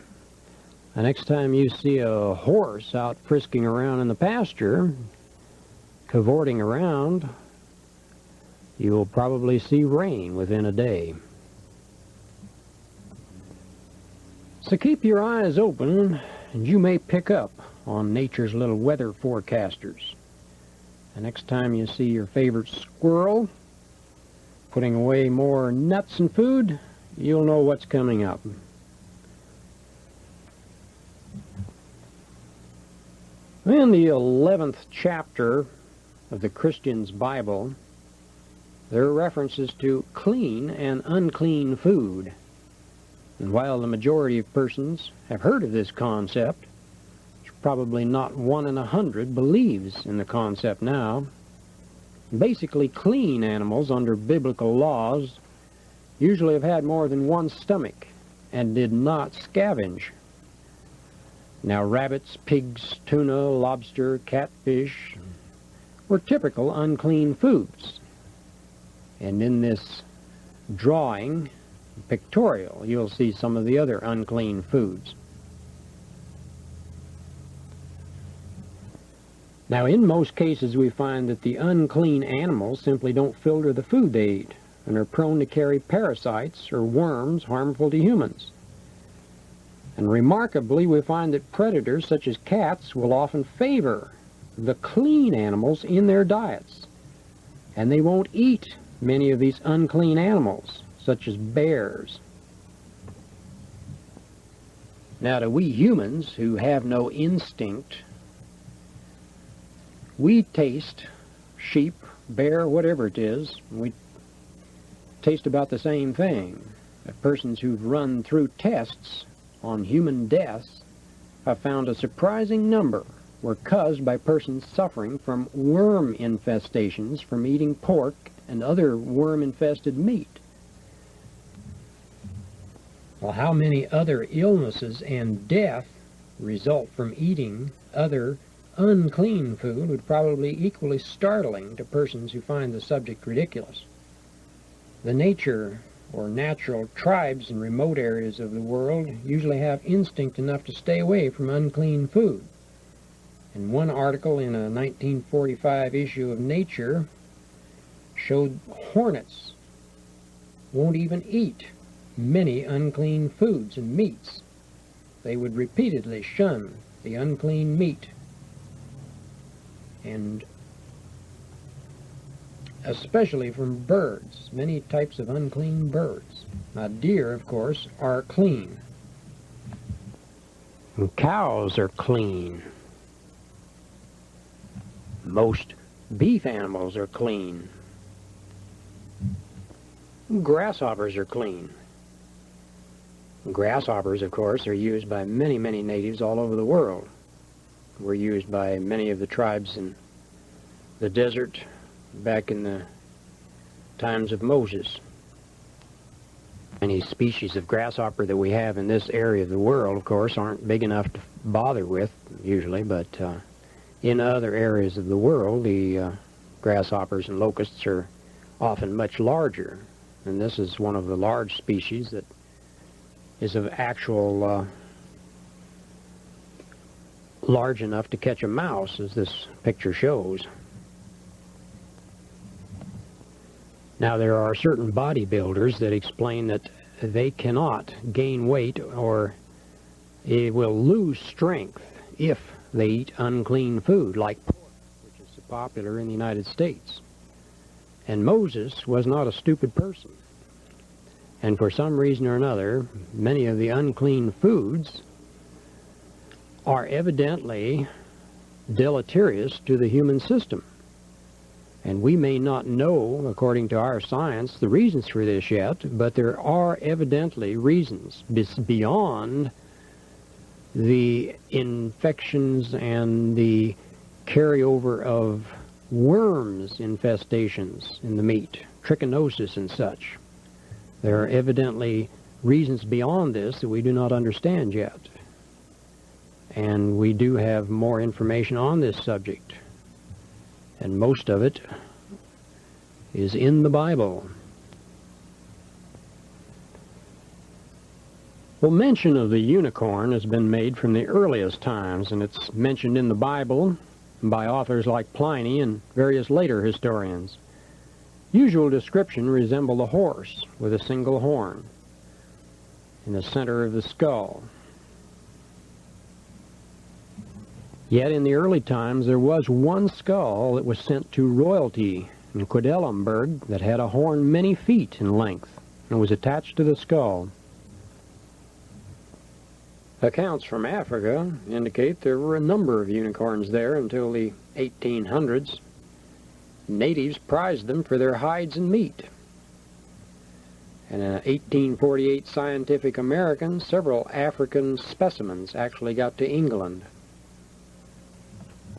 Speaker 1: The next time you see a horse out frisking around in the pasture, cavorting around, you'll probably see rain within a day. So keep your eyes open, and you may pick up on nature's little weather forecasters. The next time you see your favorite squirrel putting away more nuts and food, you'll know what's coming up. In the 11th chapter of the Christian's Bible, there are references to clean and unclean food. And while the majority of persons have heard of this concept, probably not 1 in 100 believes in the concept now. Basically, clean animals under biblical laws usually have had more than one stomach and did not scavenge. Now, rabbits, pigs, tuna, lobster, catfish were typical unclean foods. And in this drawing, pictorial, you'll see some of the other unclean foods. Now, in most cases, we find that the unclean animals simply don't filter the food they eat and are prone to carry parasites or worms harmful to humans. And remarkably, we find that predators such as cats will often favor the clean animals in their diets, and they won't eat many of these unclean animals, such as bears. Now, to we humans who have no instinct, we taste sheep, bear, whatever it is, we taste about the same thing. Persons who've run through tests on human deaths have found a surprising number were caused by persons suffering from worm infestations from eating pork and other worm-infested meat. Well, how many other illnesses and death result from eating other unclean food would probably be equally startling to persons who find the subject ridiculous. The nature or natural tribes in remote areas of the world usually have instinct enough to stay away from unclean food. And one article in a 1945 issue of Nature showed hornets won't even eat many unclean foods and meats. They would repeatedly shun the unclean meat, and especially from birds, many types of unclean birds. Now, deer, of course, are clean. And cows are clean. Most beef animals are clean. Grasshoppers are clean. Grasshoppers, of course, are used by many, many natives all over the world. Were used by many of the tribes in the desert back in the times of Moses. Any species of grasshopper that we have in this area of the world, of course, aren't big enough to bother with, usually, but in other areas of the world, the grasshoppers and locusts are often much larger. And this is one of the large species that is of actual large enough to catch a mouse, as this picture shows. Now, there are certain bodybuilders that explain that they cannot gain weight or it will lose strength if they eat unclean food like pork, which is so popular in the United States. And Moses was not a stupid person. And for some reason or another, many of the unclean foods are evidently deleterious to the human system. And we may not know, according to our science, the reasons for this yet, but there are evidently reasons beyond the infections and the carryover of worms infestations in the meat, trichinosis and such. There are evidently reasons beyond this that we do not understand yet. And we do have more information on this subject. And most of it is in the Bible. Well, mention of the unicorn has been made from the earliest times, and it's mentioned in the Bible by authors like Pliny and various later historians. Usual description resembled a horse with a single horn in the center of the skull. Yet in the early times there was one skull that was sent to royalty in Quedlinburg that had a horn many feet in length and was attached to the skull. Accounts from Africa indicate there were a number of unicorns there until the 1800s. Natives prized them for their hides and meat. And in an 1848 Scientific American, several African specimens actually got to England.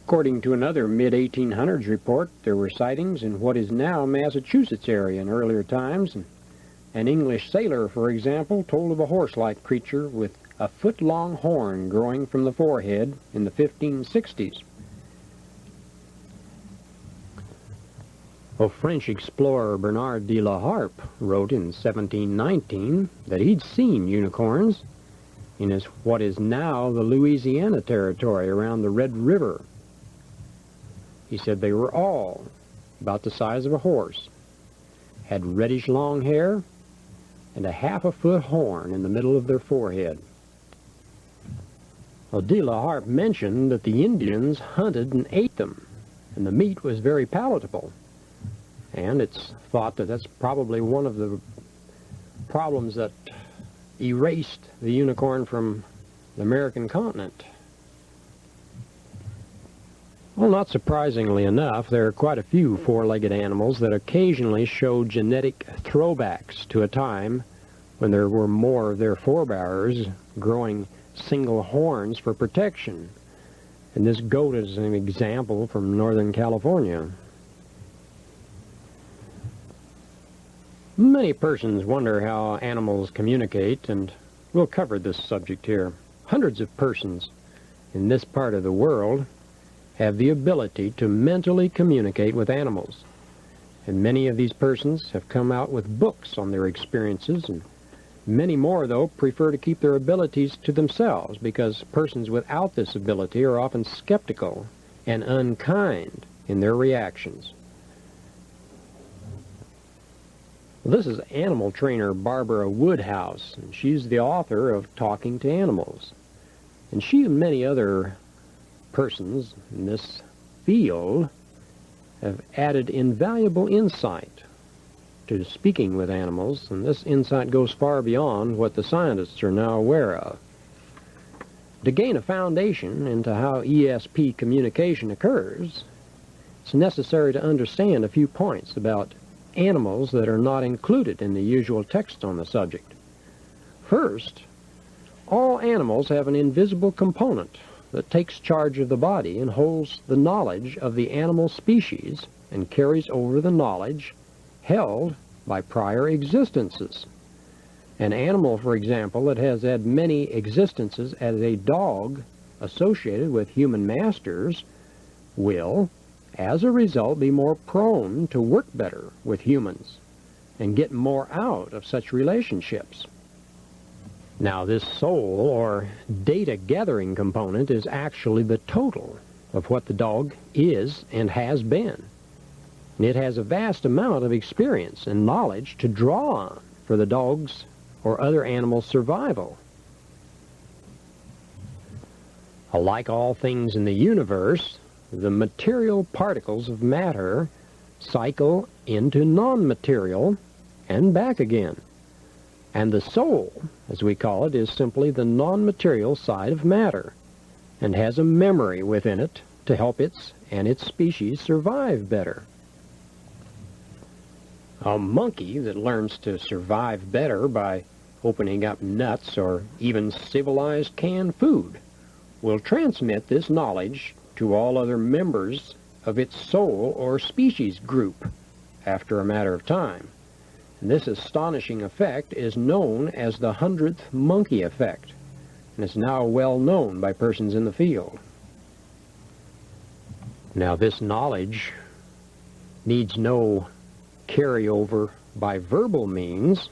Speaker 1: According to another mid-1800s report, there were sightings in what is now Massachusetts area in earlier times. An English sailor, for example, told of a horse-like creature with a foot-long horn growing from the forehead in the 1560s. A French explorer, Bernard de la Harpe, wrote in 1719 that he'd seen unicorns in what is now the Louisiana Territory around the Red River. He said they were all about the size of a horse, had reddish long hair, and a half-a-foot horn in the middle of their forehead. Well, de la Harpe mentioned that the Indians hunted and ate them, and the meat was very palatable. And it's thought that that's probably one of the problems that erased the unicorn from the American continent. Well, not surprisingly enough, there are quite a few four-legged animals that occasionally show genetic throwbacks to a time when there were more of their forebears growing single horns for protection. And this goat is an example from Northern California. Many persons wonder how animals communicate, and we'll cover this subject here. Hundreds of persons in this part of the world have the ability to mentally communicate with animals. And many of these persons have come out with books on their experiences, and many more, though, prefer to keep their abilities to themselves because persons without this ability are often skeptical and unkind in their reactions. This is animal trainer Barbara Woodhouse, and she's the author of Talking to Animals. And she and many other persons in this field have added invaluable insight to speaking with animals, and this insight goes far beyond what the scientists are now aware of. To gain a foundation into how ESP communication occurs, it's necessary to understand a few points about animals that are not included in the usual text on the subject. First, all animals have an invisible component that takes charge of the body and holds the knowledge of the animal species and carries over the knowledge held by prior existences. An animal, for example, that has had many existences as a dog associated with human masters will, as a result, be more prone to work better with humans and get more out of such relationships. Now, this soul or data gathering component is actually the total of what the dog is and has been. And it has a vast amount of experience and knowledge to draw on for the dog's or other animals' survival. Like all things in the universe, the material particles of matter cycle into non-material and back again. And the soul, as we call it, is simply the non-material side of matter and has a memory within it to help its and its species survive better. A monkey that learns to survive better by opening up nuts or even civilized canned food will transmit this knowledge to all other members of its soul or species group after a matter of time. And this astonishing effect is known as the 100th monkey effect, and it's now well known by persons in the field. Now, this knowledge needs no carryover by verbal means.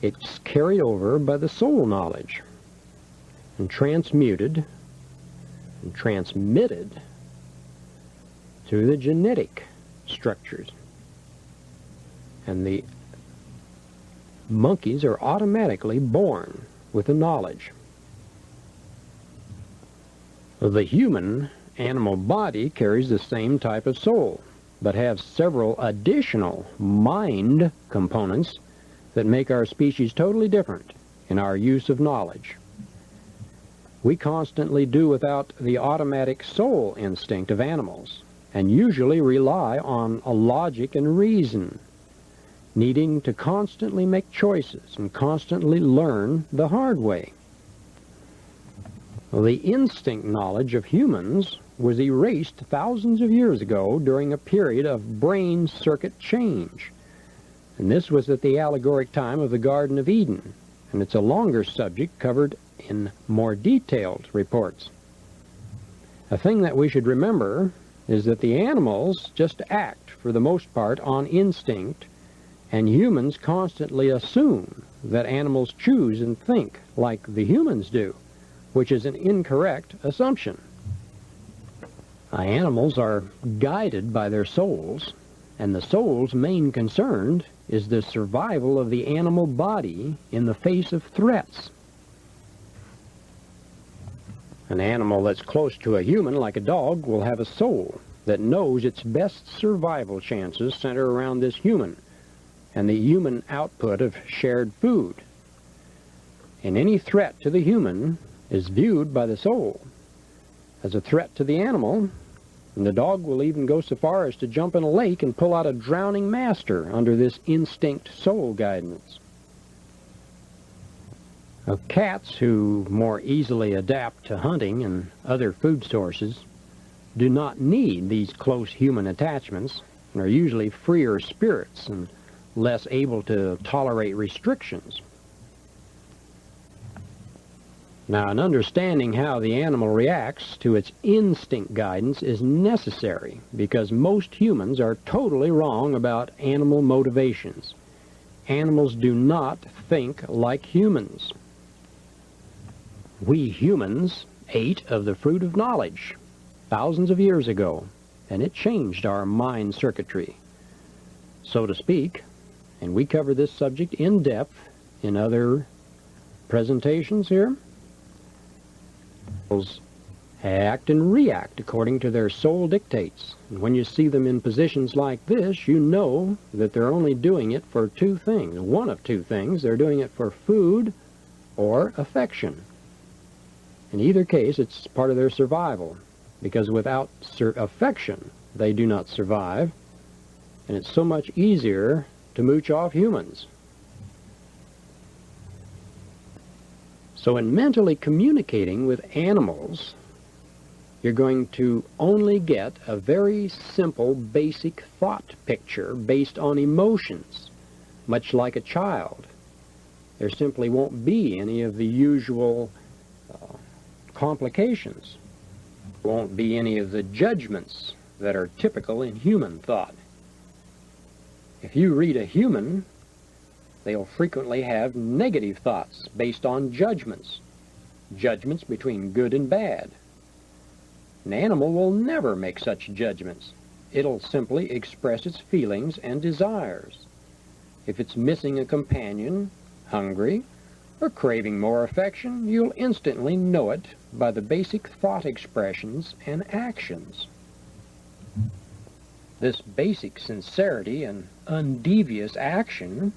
Speaker 1: It's carried over by the soul knowledge and transmuted and transmitted through the genetic structures. And the monkeys are automatically born with the knowledge. The human animal body carries the same type of soul, but has several additional mind components that make our species totally different in our use of knowledge. We constantly do without the automatic soul instinct of animals, and usually rely on a logic and reason, needing to constantly make choices and constantly learn the hard way. Well, the instinct knowledge of humans was erased thousands of years ago during a period of brain circuit change. And this was at the allegoric time of the Garden of Eden, and it's a longer subject covered in more detailed reports. A thing that we should remember is that the animals just act, for the most part, on instinct, and humans constantly assume that animals choose and think like the humans do, which is an incorrect assumption. Animals are guided by their souls, and the soul's main concern is the survival of the animal body in the face of threats. An animal that's close to a human, like a dog, will have a soul that knows its best survival chances center around this human and the human output of shared food. And any threat to the human is viewed by the soul as a threat to the animal, and the dog will even go so far as to jump in a lake and pull out a drowning master under this instinct soul guidance. Now, cats who more easily adapt to hunting and other food sources do not need these close human attachments and are usually freer spirits and less able to tolerate restrictions. Now, an understanding how the animal reacts to its instinct guidance is necessary because most humans are totally wrong about animal motivations. Animals do not think like humans. We humans ate of the fruit of knowledge thousands of years ago, and it changed our mind circuitry, so to speak, and we cover this subject in depth in other presentations here. Animals act and react according to their soul dictates, and when you see them in positions like this, you know that they're only doing it for two things. One of two things: they're doing it for food or affection. In either case, it's part of their survival, because without affection, they do not survive, and it's so much easier to mooch off humans. So in mentally communicating with animals, you're going to only get a very simple, basic thought picture based on emotions, much like a child. There simply won't be any of the usual complications. There won't be any of the judgments that are typical in human thought. If you read a human, they'll frequently have negative thoughts based on judgments between good and bad. An animal will never make such judgments. It'll simply express its feelings and desires. If it's missing a companion, hungry, or craving more affection, you'll instantly know it by the basic thought expressions and actions. This basic sincerity and undevious action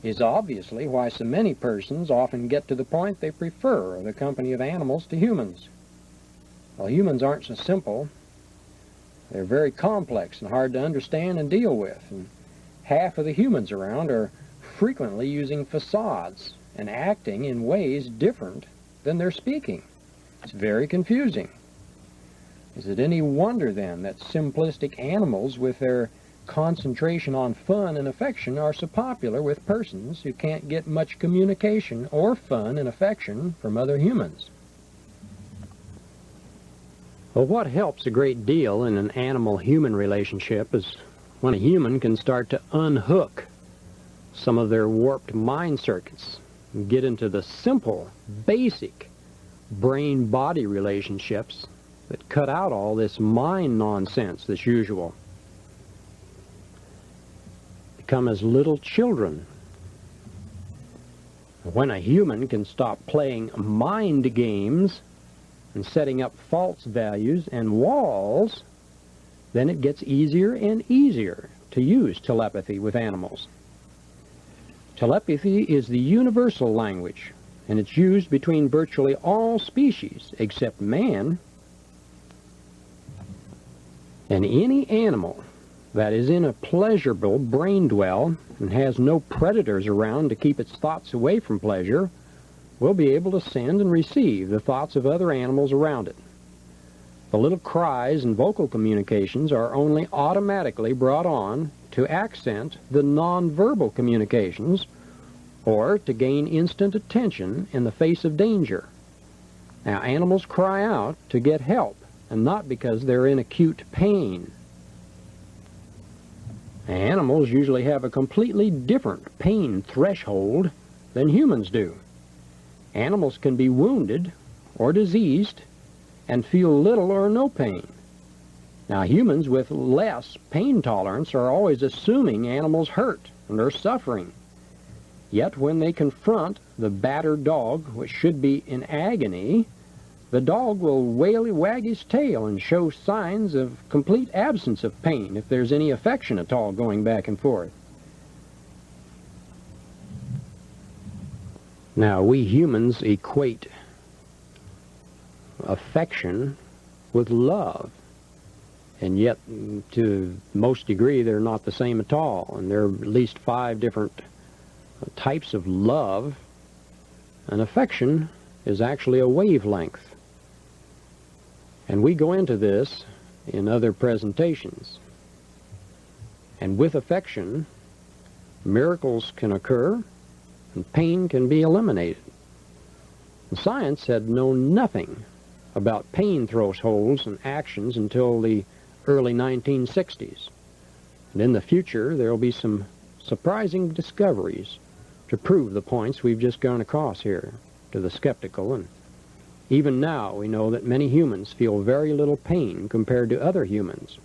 Speaker 1: is obviously why so many persons often get to the point they prefer the company of animals to humans. Well, humans aren't so simple. They're very complex and hard to understand and deal with, and half of the humans around are frequently using facades and acting in ways different than they're speaking. It's very confusing. Is it any wonder then that simplistic animals with their concentration on fun and affection are so popular with persons who can't get much communication or fun and affection from other humans? Well, what helps a great deal in an animal-human relationship is when a human can start to unhook some of their warped mind circuits and get into the simple, basic brain-body relationships that cut out all this mind nonsense that's usual. Become as little children. When a human can stop playing mind games and setting up false values and walls, then it gets easier and easier to use telepathy with animals. Telepathy is the universal language, and it's used between virtually all species except man. And any animal that is in a pleasurable brain dwell and has no predators around to keep its thoughts away from pleasure will be able to send and receive the thoughts of other animals around it. The little cries and vocal communications are only automatically brought on to accent the nonverbal communications or to gain instant attention in the face of danger. Now, animals cry out to get help, and not because they're in acute pain. Animals usually have a completely different pain threshold than humans do. Animals can be wounded or diseased and feel little or no pain. Now, humans with less pain tolerance are always assuming animals hurt and are suffering. Yet when they confront the battered dog, which should be in agony, the dog will wag his tail and show signs of complete absence of pain if there's any affection at all going back and forth. Now, we humans equate affection with love, and yet to most degree they're not the same at all, and there are at least 5 different types of love, and affection is actually a wavelength. And we go into this in other presentations. And with affection, miracles can occur and pain can be eliminated. And science had known nothing about pain thresholds and actions until the early 1960s. And in the future, there will be some surprising discoveries to prove the points we've just gone across here to the skeptical. And even now, we know that many humans feel very little pain compared to other humans.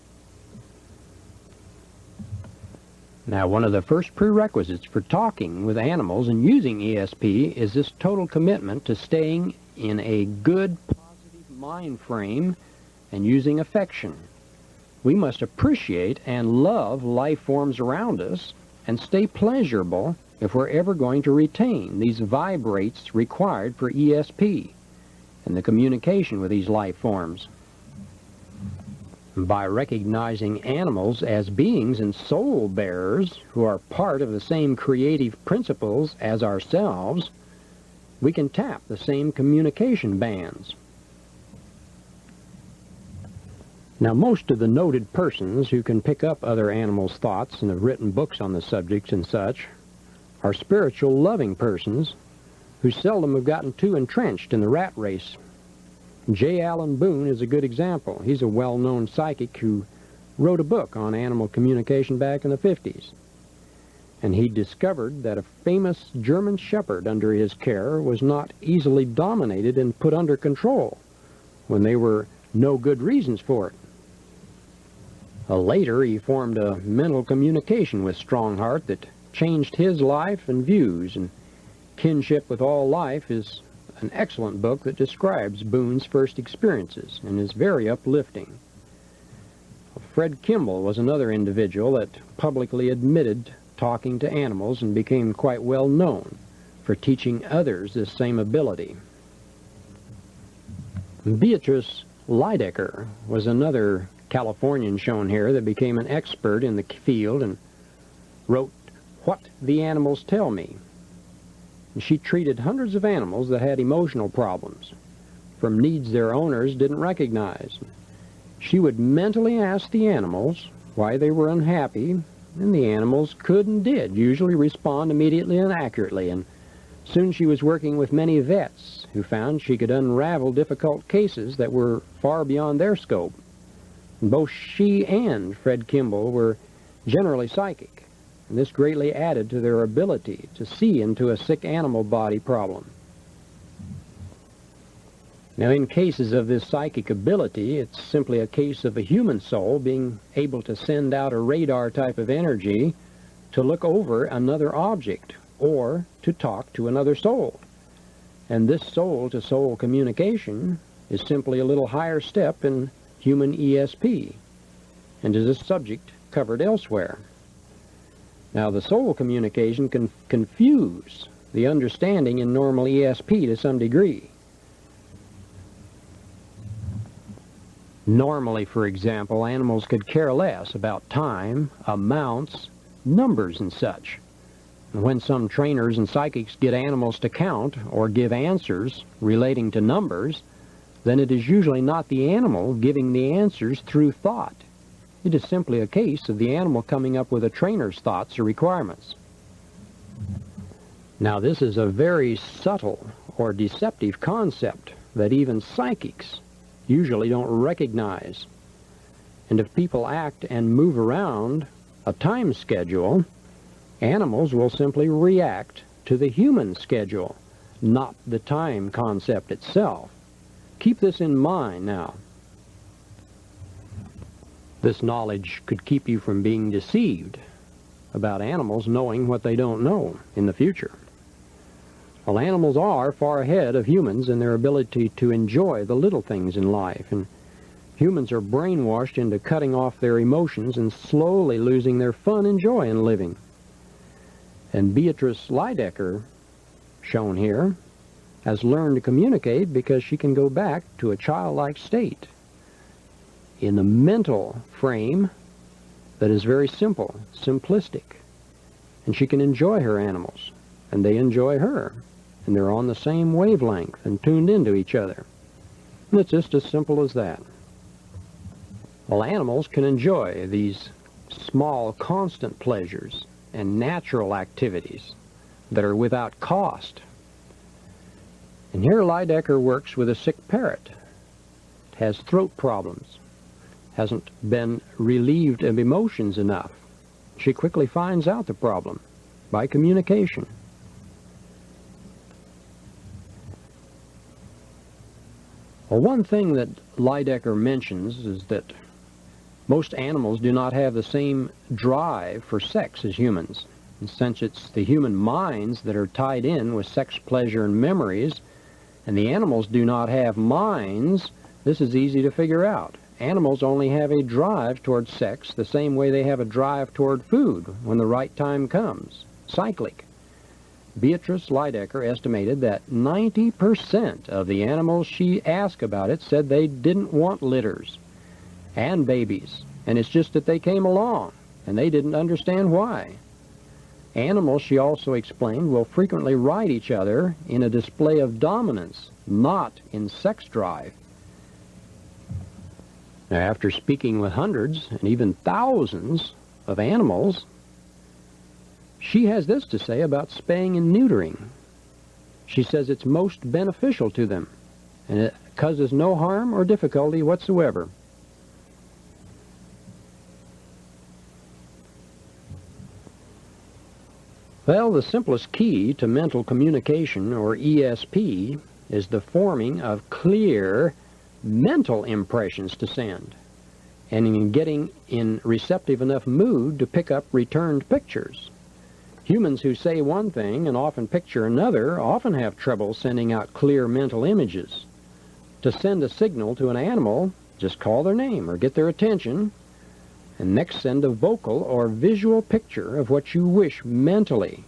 Speaker 1: Now, one of the first prerequisites for talking with animals and using ESP is this total commitment to staying in a good, positive mind frame and using affection. We must appreciate and love life forms around us and stay pleasurable if we're ever going to retain these vibrates required for ESP and the communication with these life forms. By recognizing animals as beings and soul bearers who are part of the same creative principles as ourselves, we can tap the same communication bands. Now, most of the noted persons who can pick up other animals' thoughts and have written books on the subject and such are spiritual, loving persons who seldom have gotten too entrenched in the rat race. J. Allen Boone is a good example. He's a well-known psychic who wrote a book on animal communication back in the 50s. And he discovered that a famous German shepherd under his care was not easily dominated and put under control when there were no good reasons for it. Later, he formed a mental communication with Strongheart that changed his life and views, and Kinship with All Life is an excellent book that describes Boone's first experiences and is very uplifting. Fred Kimball was another individual that publicly admitted talking to animals and became quite well known for teaching others this same ability. Beatrice Lydecker was another Californian shown here that became an expert in the field and wrote What the Animals Tell Me. She treated hundreds of animals that had emotional problems from needs their owners didn't recognize. She would mentally ask the animals why they were unhappy, and the animals could and did usually respond immediately and accurately. And soon she was working with many vets who found she could unravel difficult cases that were far beyond their scope. And both she and Fred Kimball were generally psychic, and this greatly added to their ability to see into a sick animal body problem. Now, in cases of this psychic ability, it's simply a case of a human soul being able to send out a radar type of energy to look over another object or to talk to another soul. And this soul-to-soul communication is simply a little higher step in human ESP, and is a subject covered elsewhere. Now, the soul communication can confuse the understanding in normal ESP to some degree. Normally, for example, animals could care less about time, amounts, numbers, and such. And when some trainers and psychics get animals to count or give answers relating to numbers, then it is usually not the animal giving the answers through thought. It is simply a case of the animal coming up with a trainer's thoughts or requirements. Now, this is a very subtle or deceptive concept that even psychics usually don't recognize. And if people act and move around a time schedule, animals will simply react to the human schedule, not the time concept itself. Keep this in mind now. This knowledge could keep you from being deceived about animals knowing what they don't know in the future. Well, animals are far ahead of humans in their ability to enjoy the little things in life, and humans are brainwashed into cutting off their emotions and slowly losing their fun and joy in living. And Beatrice Lydecker shown here, has learned to communicate because she can go back to a childlike state in the mental frame that is very simple, simplistic. And she can enjoy her animals, and they enjoy her, and they're on the same wavelength and tuned into each other. And it's just as simple as that. Well, animals can enjoy these small, constant pleasures and natural activities that are without cost. And here Lydecker works with a sick parrot. It has throat problems, hasn't been relieved of emotions enough. She quickly finds out the problem by communication. Well, one thing that Lydecker mentions is that most animals do not have the same drive for sex as humans. And since it's the human minds that are tied in with sex, pleasure, and memories, and the animals do not have minds, this is easy to figure out. Animals only have a drive toward sex the same way they have a drive toward food when the right time comes. Cyclic. Beatrice Lydecker estimated that 90% of the animals she asked about it said they didn't want litters and babies, and it's just that they came along, and they didn't understand why. Animals, she also explained, will frequently ride each other in a display of dominance, not in sex drive. Now, after speaking with hundreds and even thousands of animals, she has this to say about spaying and neutering. She says it's most beneficial to them, and it causes no harm or difficulty whatsoever. Well, the simplest key to mental communication, or ESP, is the forming of clear mental impressions to send, and in getting in receptive enough mood to pick up returned pictures. Humans who say one thing and often picture another often have trouble sending out clear mental images. To send a signal to an animal, just call their name or get their attention, and next send a vocal or visual picture of what you wish mentally.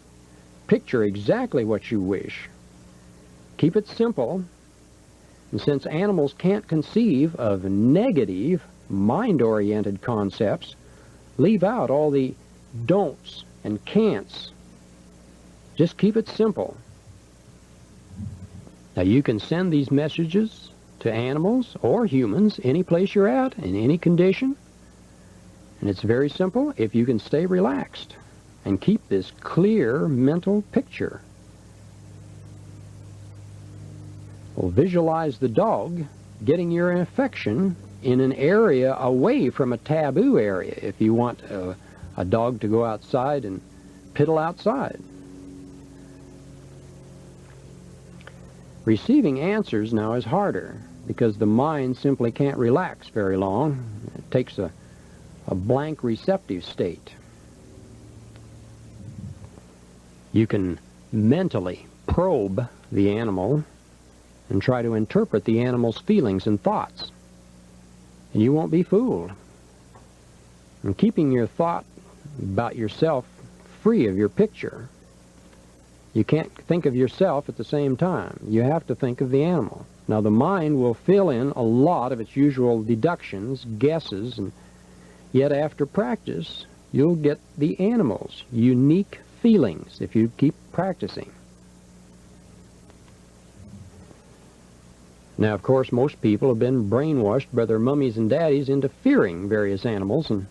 Speaker 1: Picture exactly what you wish. Keep it simple, and since animals can't conceive of negative, mind-oriented concepts, leave out all the don'ts and can'ts. Just keep it simple. Now, you can send these messages to animals or humans any place you're at, in any condition. And it's very simple if you can stay relaxed and keep this clear mental picture. Well, visualize the dog getting your affection in an area away from a taboo area if you want a dog to go outside and piddle outside. Receiving answers now is harder because the mind simply can't relax very long. It takes a blank receptive state. You can mentally probe the animal and try to interpret the animal's feelings and thoughts, and you won't be fooled. And keeping your thought about yourself free of your picture, you can't think of yourself at the same time. You have to think of the animal. Now, the mind will fill in a lot of its usual deductions, guesses, and yet after practice, you'll get the animal's unique feelings if you keep practicing. Now, of course, most people have been brainwashed by their mummies and daddies into fearing various animals, and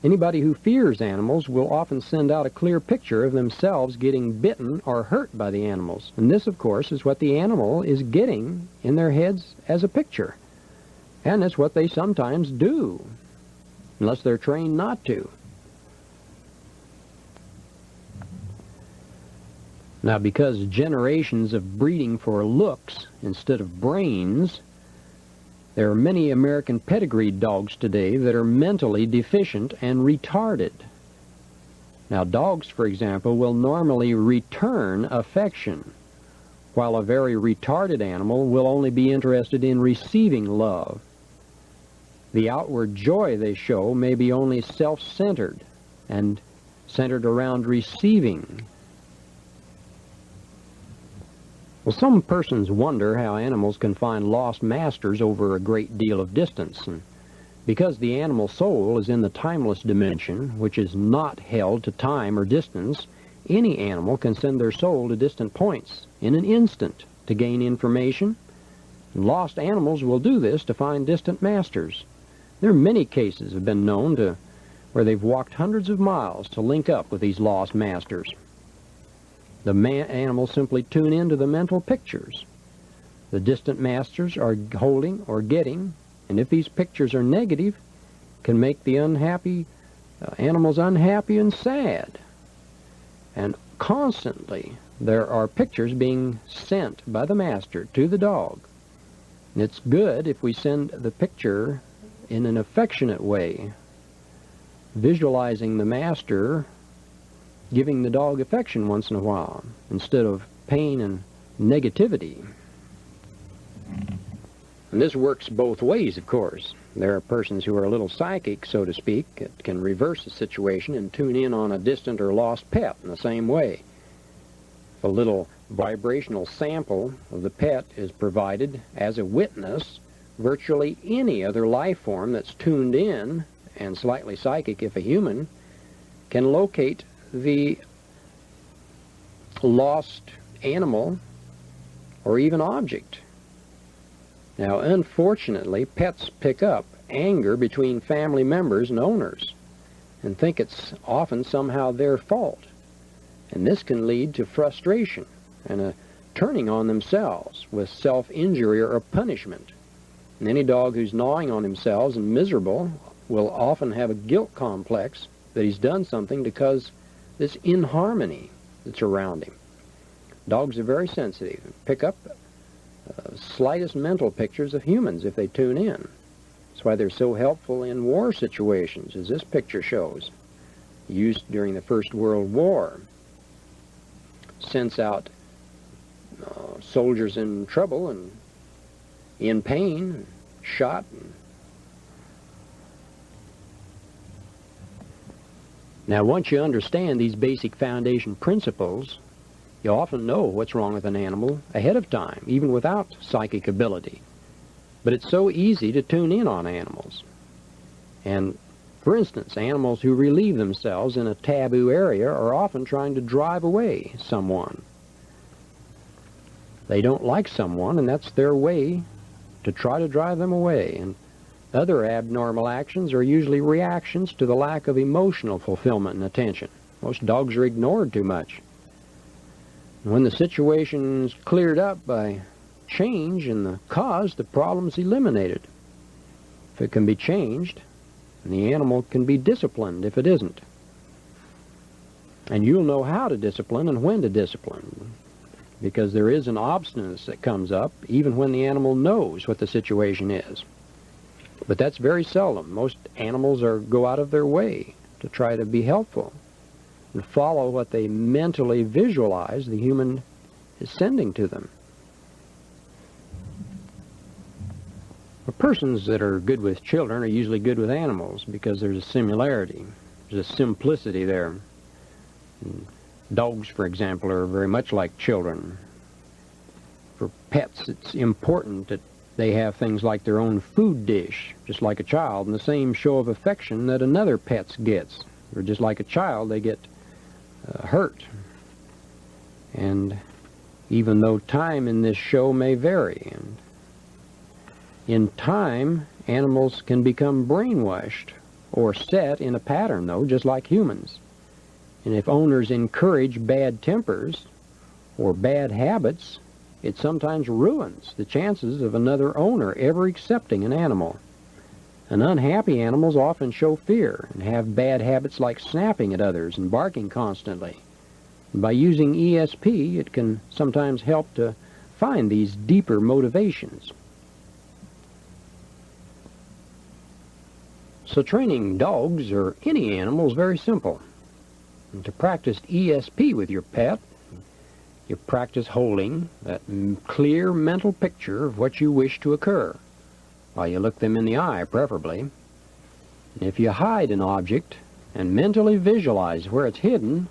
Speaker 1: anybody who fears animals will often send out a clear picture of themselves getting bitten or hurt by the animals. And this, of course, is what the animal is getting in their heads as a picture. And it's what they sometimes do, unless they're trained not to. Now, because generations of breeding for looks instead of brains, there are many American pedigreed dogs today that are mentally deficient and retarded. Now, dogs, for example, will normally return affection, while a very retarded animal will only be interested in receiving love. The outward joy they show may be only self-centered and centered around receiving. Well, some persons wonder how animals can find lost masters over a great deal of distance. And because the animal soul is in the timeless dimension, which is not held to time or distance, any animal can send their soul to distant points in an instant to gain information. And lost animals will do this to find distant masters. There are many cases have been known to where they've walked hundreds of miles to link up with these lost masters. The animals simply tune into the mental pictures the distant masters are holding or getting, and if these pictures are negative, can make the unhappy animals unhappy and sad. And constantly there are pictures being sent by the master to the dog. And it's good if we send the picture in an affectionate way, visualizing the master giving the dog affection once in a while, instead of pain and negativity. And this works both ways, of course. There are persons who are a little psychic, so to speak, that can reverse the situation and tune in on a distant or lost pet in the same way. If a little vibrational sample of the pet is provided as a witness, virtually any other life form that's tuned in, and slightly psychic if a human, can locate the lost animal or even object. Now, unfortunately, pets pick up anger between family members and owners and think it's often somehow their fault. And this can lead to frustration and a turning on themselves with self-injury or punishment. And any dog who's gnawing on themselves and miserable will often have a guilt complex that he's done something to cause this inharmony that's around him. Dogs are very sensitive and pick up slightest mental pictures of humans if they tune in. That's why they're so helpful in war situations, as this picture shows. Used during the First World War. Sends out soldiers in trouble and in pain, shot. Now, once you understand these basic foundation principles, you often know what's wrong with an animal ahead of time, even without psychic ability. But it's so easy to tune in on animals. And, for instance, animals who relieve themselves in a taboo area are often trying to drive away someone. They don't like someone, and that's their way to try to drive them away. And other abnormal actions are usually reactions to the lack of emotional fulfillment and attention. Most dogs are ignored too much. When the situation's cleared up by change in the cause, the problem's eliminated. If it can be changed, the animal can be disciplined if it isn't. And you'll know how to discipline and when to discipline, because there is an obstinance that comes up even when the animal knows what the situation is. But that's very seldom. Most animals go out of their way to try to be helpful and follow what they mentally visualize the human is sending to them. Persons that are good with children are usually good with animals because there's a similarity. There's a simplicity there. And dogs, for example, are very much like children. For pets, it's important that they have things like their own food dish, just like a child, and the same show of affection that another pet gets. Or just like a child, they get hurt. And even though time in this show may vary, and in time, animals can become brainwashed or set in a pattern, though, just like humans. And if owners encourage bad tempers or bad habits, it sometimes ruins the chances of another owner ever accepting an animal. And unhappy animals often show fear and have bad habits like snapping at others and barking constantly. And by using ESP, it can sometimes help to find these deeper motivations. So training dogs or any animal is very simple. And to practice ESP with your pet, you practice holding that clear mental picture of what you wish to occur, while you look them in the eye, preferably. And if you hide an object and mentally visualize where it's hidden,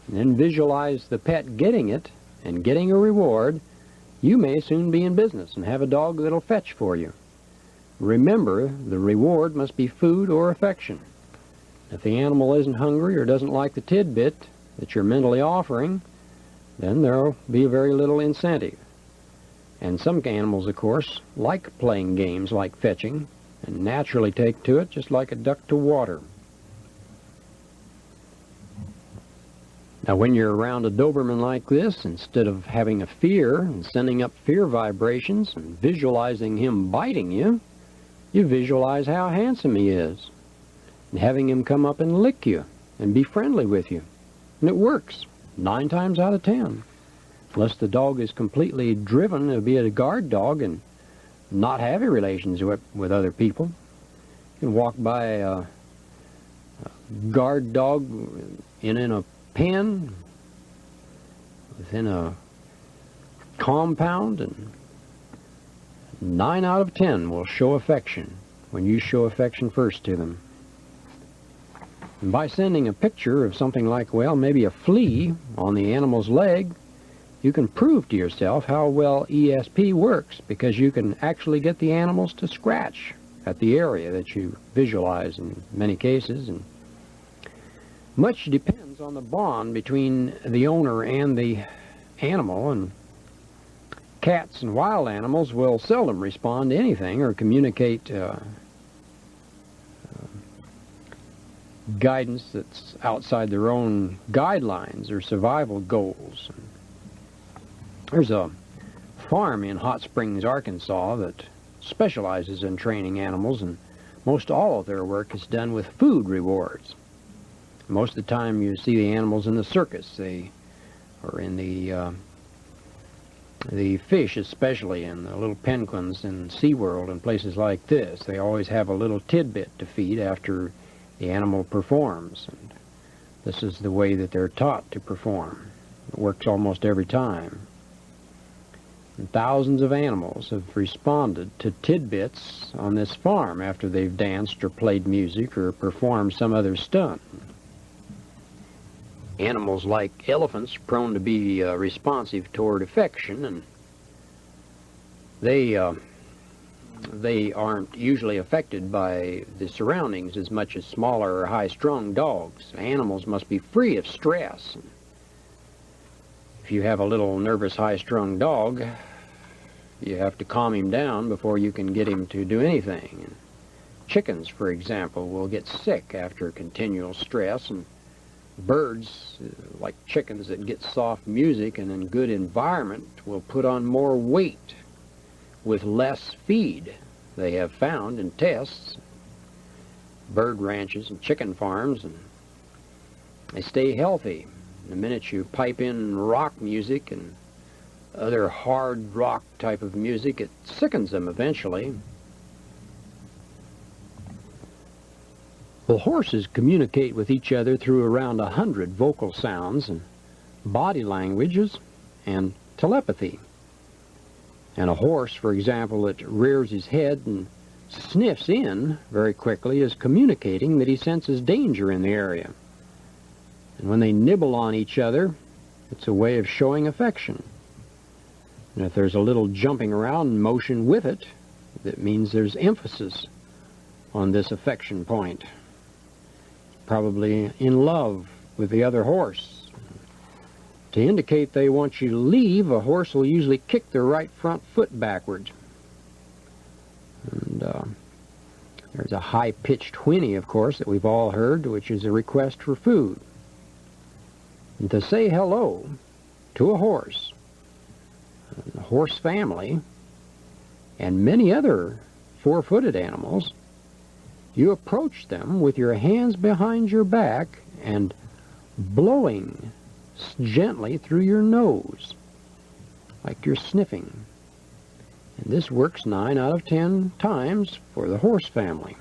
Speaker 1: and then visualize the pet getting it and getting a reward, you may soon be in business and have a dog that'll fetch for you. Remember, the reward must be food or affection. If the animal isn't hungry or doesn't like the tidbit that you're mentally offering, then there'll be very little incentive. And some animals, of course, like playing games like fetching and naturally take to it just like a duck to water. Now, when you're around a Doberman like this, instead of having a fear and sending up fear vibrations and visualizing him biting you, you visualize how handsome he is and having him come up and lick you and be friendly with you. And it works 9 times out of 10. Unless the dog is completely driven to be a guard dog and not have any relations with other people. You can walk by a guard dog in a pen within a compound, and 9 out of 10 will show affection when you show affection first to them. And by sending a picture of something like, well, maybe a flea on the animal's leg, you can prove to yourself how well ESP works, because you can actually get the animals to scratch at the area that you visualize in many cases. And much depends on the bond between the owner and the animal, and cats and wild animals will seldom respond to anything or communicate guidance that's outside their own guidelines or survival goals. There's a farm in Hot Springs, Arkansas that specializes in training animals, and most all of their work is done with food rewards. Most of the time you see the animals in the circus, or in the fish, especially in the little penguins in SeaWorld and places like this. They always have a little tidbit to feed after the animal performs, and this is the way that they're taught to perform. It works almost every time. And thousands of animals have responded to tidbits on this farm after they've danced or played music or performed some other stunt. Animals like elephants are prone to be responsive toward affection, and they aren't usually affected by the surroundings as much as smaller or high-strung dogs. Animals must be free of stress. If you have a little nervous, high-strung dog, you have to calm him down before you can get him to do anything. And chickens, for example, will get sick after continual stress, and birds, like chickens that get soft music and in good environment, will put on more weight with less feed. They have found in tests, bird ranches and chicken farms, and they stay healthy. The minute you pipe in rock music and other hard rock type of music, it sickens them eventually. Well, horses communicate with each other through around 100 vocal sounds and body languages and telepathy. And a horse, for example, that rears his head and sniffs in very quickly is communicating that he senses danger in the area. And when they nibble on each other, it's a way of showing affection. And if there's a little jumping around and motion with it, that means there's emphasis on this affection point. Probably in love with the other horse. To indicate they want you to leave, a horse will usually kick their right front foot backwards. And there's a high-pitched whinny, of course, that we've all heard, which is a request for food. And to say hello to a horse family, and many other four-footed animals, you approach them with your hands behind your back and blowing gently through your nose, like you're sniffing. And this works 9 out of 10 times for the horse family.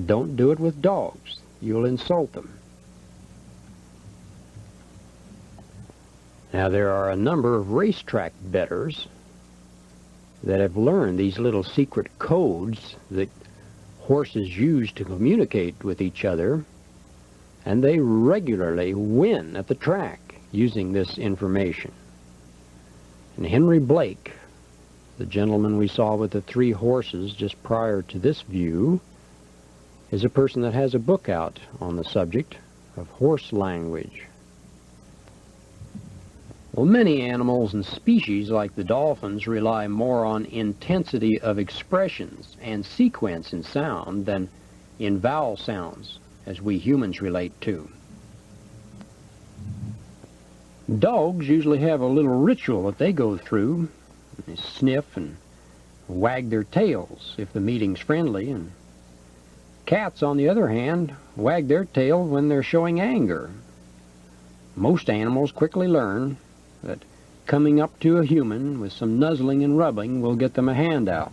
Speaker 1: Don't do it with dogs. You'll insult them. Now, there are a number of racetrack bettors that have learned these little secret codes that horses use to communicate with each other, and they regularly win at the track using this information. And Henry Blake, the gentleman we saw with the 3 horses just prior to this view, is a person that has a book out on the subject of horse language. Well, many animals and species, like the dolphins, rely more on intensity of expressions and sequence in sound than in vowel sounds, as we humans relate to. Dogs usually have a little ritual that they go through. They sniff and wag their tails if the meeting's friendly, and cats, on the other hand, wag their tail when they're showing anger. Most animals quickly learn that coming up to a human with some nuzzling and rubbing will get them a handout.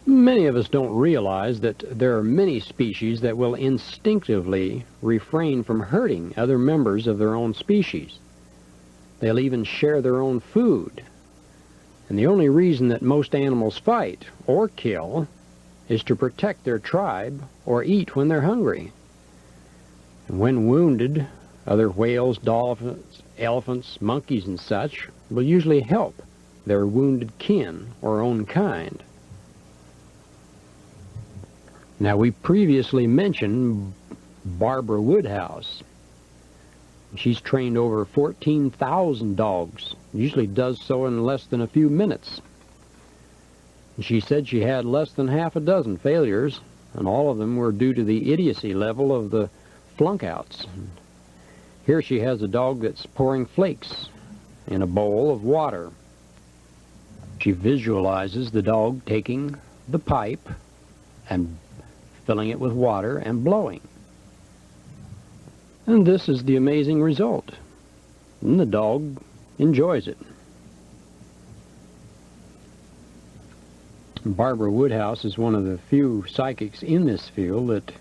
Speaker 1: Many of us don't realize that there are many species that will instinctively refrain from hurting other members of their own species. They'll even share their own food. And the only reason that most animals fight or kill is to protect their tribe or eat when they're hungry. And when wounded, other whales, dolphins, elephants, monkeys, and such will usually help their wounded kin or own kind. Now, we previously mentioned Barbara Woodhouse. She's trained over 14,000 dogs, usually does so in less than a few minutes. She said she had less than half a dozen failures, and all of them were due to the idiocy level of the flunkouts. Here she has a dog that's pouring flakes in a bowl of water. She visualizes the dog taking the pipe and filling it with water and blowing. And this is the amazing result. And the dog enjoys it. Barbara Woodhouse is one of the few psychics in this field that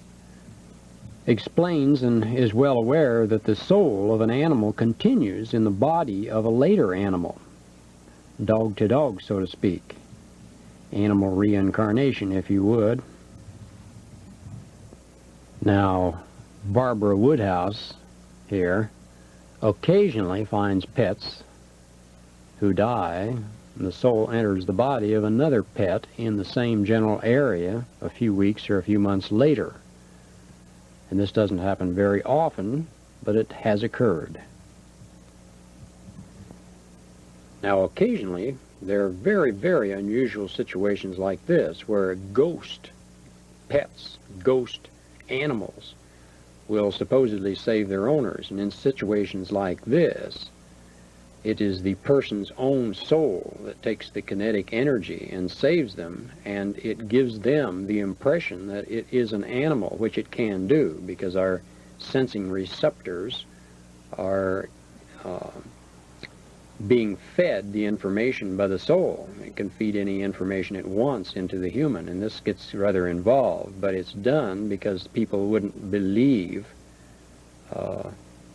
Speaker 1: explains and is well aware that the soul of an animal continues in the body of a later animal. Dog to dog, so to speak. Animal reincarnation, if you would. Now, Barbara Woodhouse here occasionally finds pets who die, and the soul enters the body of another pet in the same general area a few weeks or a few months later. And this doesn't happen very often, but it has occurred. Now, occasionally, there are very, very unusual situations like this where ghost pets, ghost animals will supposedly save their owners. And in situations like this, it is the person's own soul that takes the kinetic energy and saves them, and it gives them the impression that it is an animal, which it can do, because our sensing receptors are being fed the information by the soul. It can feed any information it wants into the human, and this gets rather involved, but it's done because people wouldn't believe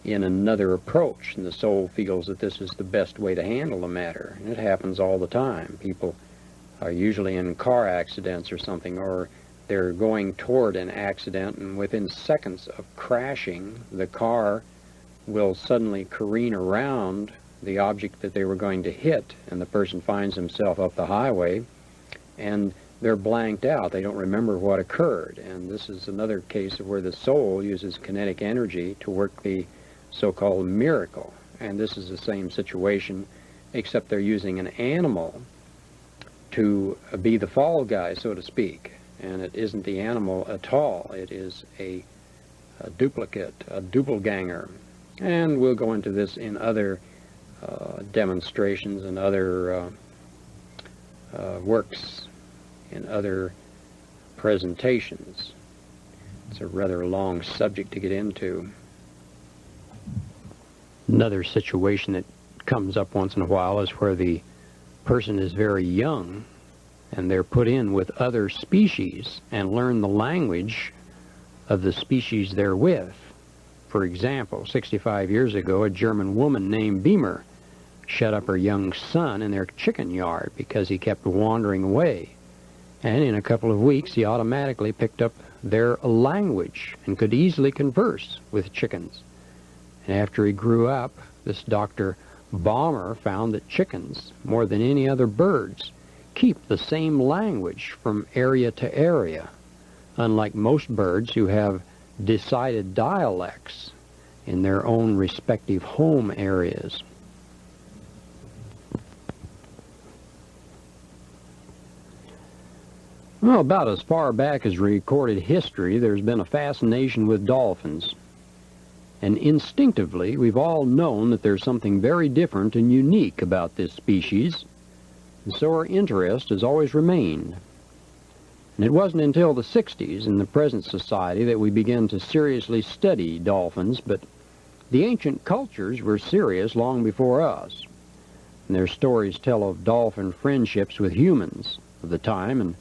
Speaker 1: in another approach, and the soul feels that this is the best way to handle the matter. And it happens all the time. People are usually in car accidents or something, or they're going toward an accident, and within seconds of crashing, the car will suddenly careen around the object that they were going to hit, and the person finds himself up the highway, and they're blanked out. They don't remember what occurred. And this is another case of where the soul uses kinetic energy to work the so-called miracle. And this is the same situation, except they're using an animal to be the fall guy, so to speak. And it isn't the animal at all. It is a duplicate, a doppelganger. And we'll go into this in other demonstrations and other works, in other presentations. It's a rather long subject to get into. Another situation that comes up once in a while is where the person is very young and they're put in with other species and learn the language of the species they're with. For example, 65 years ago, a German woman named Beamer shut up her young son in their chicken yard because he kept wandering away. And in a couple of weeks, he automatically picked up their language and could easily converse with chickens. And after he grew up, this doctor Balmer found that chickens, more than any other birds, keep the same language from area to area, unlike most birds who have decided dialects in their own respective home areas. Well, about as far back as recorded history, there's been a fascination with dolphins. And instinctively, we've all known that there's something very different and unique about this species, and so our interest has always remained. And it wasn't until the 60s in the present society that we began to seriously study dolphins, but the ancient cultures were serious long before us. And their stories tell of dolphin friendships with humans of the time, and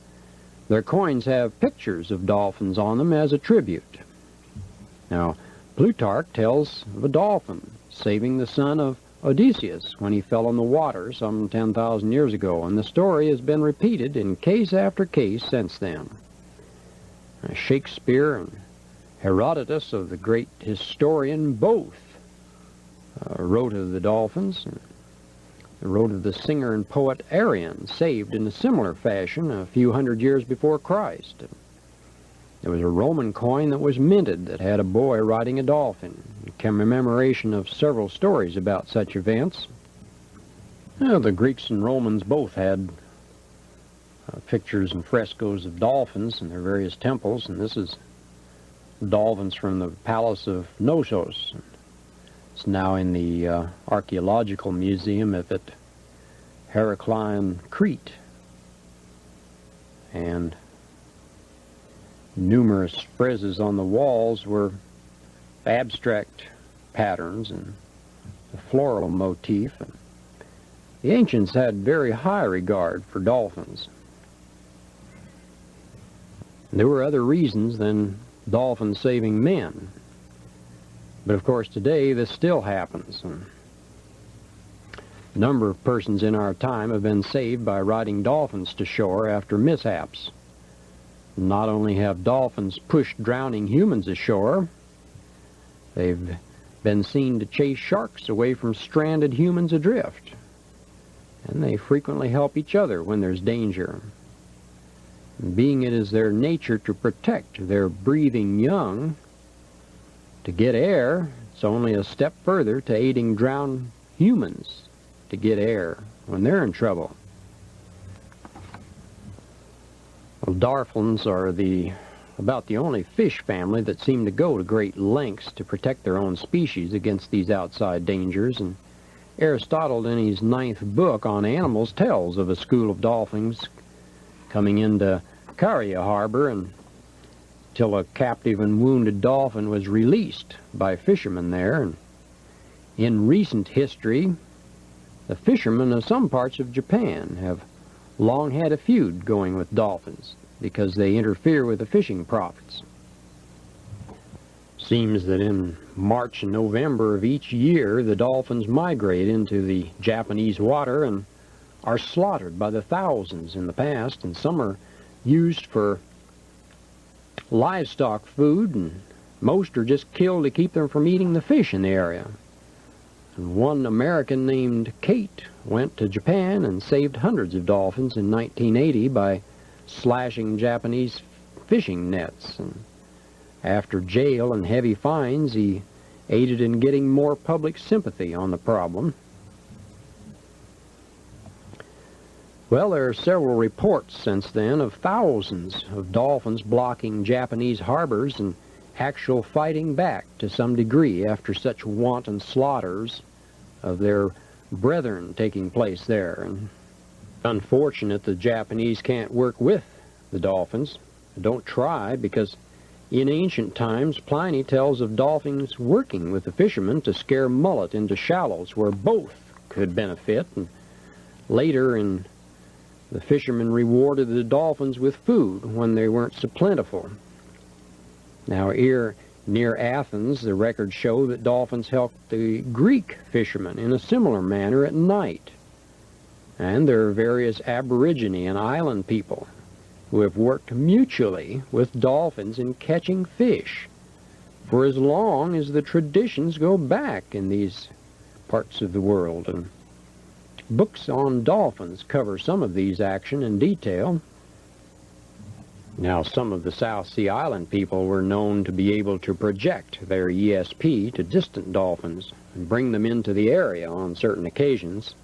Speaker 1: their coins have pictures of dolphins on them as a tribute. Now, Plutarch tells of a dolphin saving the son of Odysseus when he fell in the water some 10,000 years ago, and the story has been repeated in case after case since then. Shakespeare and Herodotus, of the great historian, both wrote of the dolphins. They wrote of the singer and poet Arion, saved in a similar fashion a few hundred years before Christ. There was a Roman coin that was minted that had a boy riding a dolphin, in commemoration of several stories about such events. The Greeks and Romans both had pictures and frescoes of dolphins in their various temples, and this is dolphins from the Palace of Knossos. It's now in the Archaeological Museum at Heraklion, Crete. And numerous friezes on the walls were abstract patterns and the floral motif. And the ancients had very high regard for dolphins. There were other reasons than dolphins saving men. But of course today this still happens. And a number of persons in our time have been saved by riding dolphins to shore after mishaps. Not only have dolphins pushed drowning humans ashore, they've been seen to chase sharks away from stranded humans adrift. And they frequently help each other when there's danger. And being it is their nature to protect their breathing young, to get air, it's only a step further to aiding drowned humans to get air when they're in trouble. Well, dolphins are about the only fish family that seem to go to great lengths to protect their own species against these outside dangers, and Aristotle in his 9th book on animals tells of a school of dolphins coming into Caria harbor until a captive and wounded dolphin was released by fishermen there. And in recent history, the fishermen of some parts of Japan have long had a feud going with dolphins because they interfere with the fishing profits. Seems that in March and November of each year, the dolphins migrate into the Japanese water and are slaughtered by the thousands in the past, and some are used for livestock food, and most are just killed to keep them from eating the fish in the area. And one American named Kate went to Japan and saved hundreds of dolphins in 1980 by slashing Japanese fishing nets. And after jail and heavy fines, he aided in getting more public sympathy on the problem. Well, there are several reports since then of thousands of dolphins blocking Japanese harbors and actual fighting back to some degree after such wanton slaughters of their brethren taking place there. And unfortunate the Japanese can't work with the dolphins. Don't try, because in ancient times Pliny tells of dolphins working with the fishermen to scare mullet into shallows where both could benefit. And later the fishermen rewarded the dolphins with food when they weren't so plentiful. Now here near Athens, the records show that dolphins helped the Greek fishermen in a similar manner at night. And there are various aborigine and island people who have worked mutually with dolphins in catching fish for as long as the traditions go back in these parts of the world. And books on dolphins cover some of these action in detail. Now, some of the South Sea Island people were known to be able to project their ESP to distant dolphins and bring them into the area on certain occasions.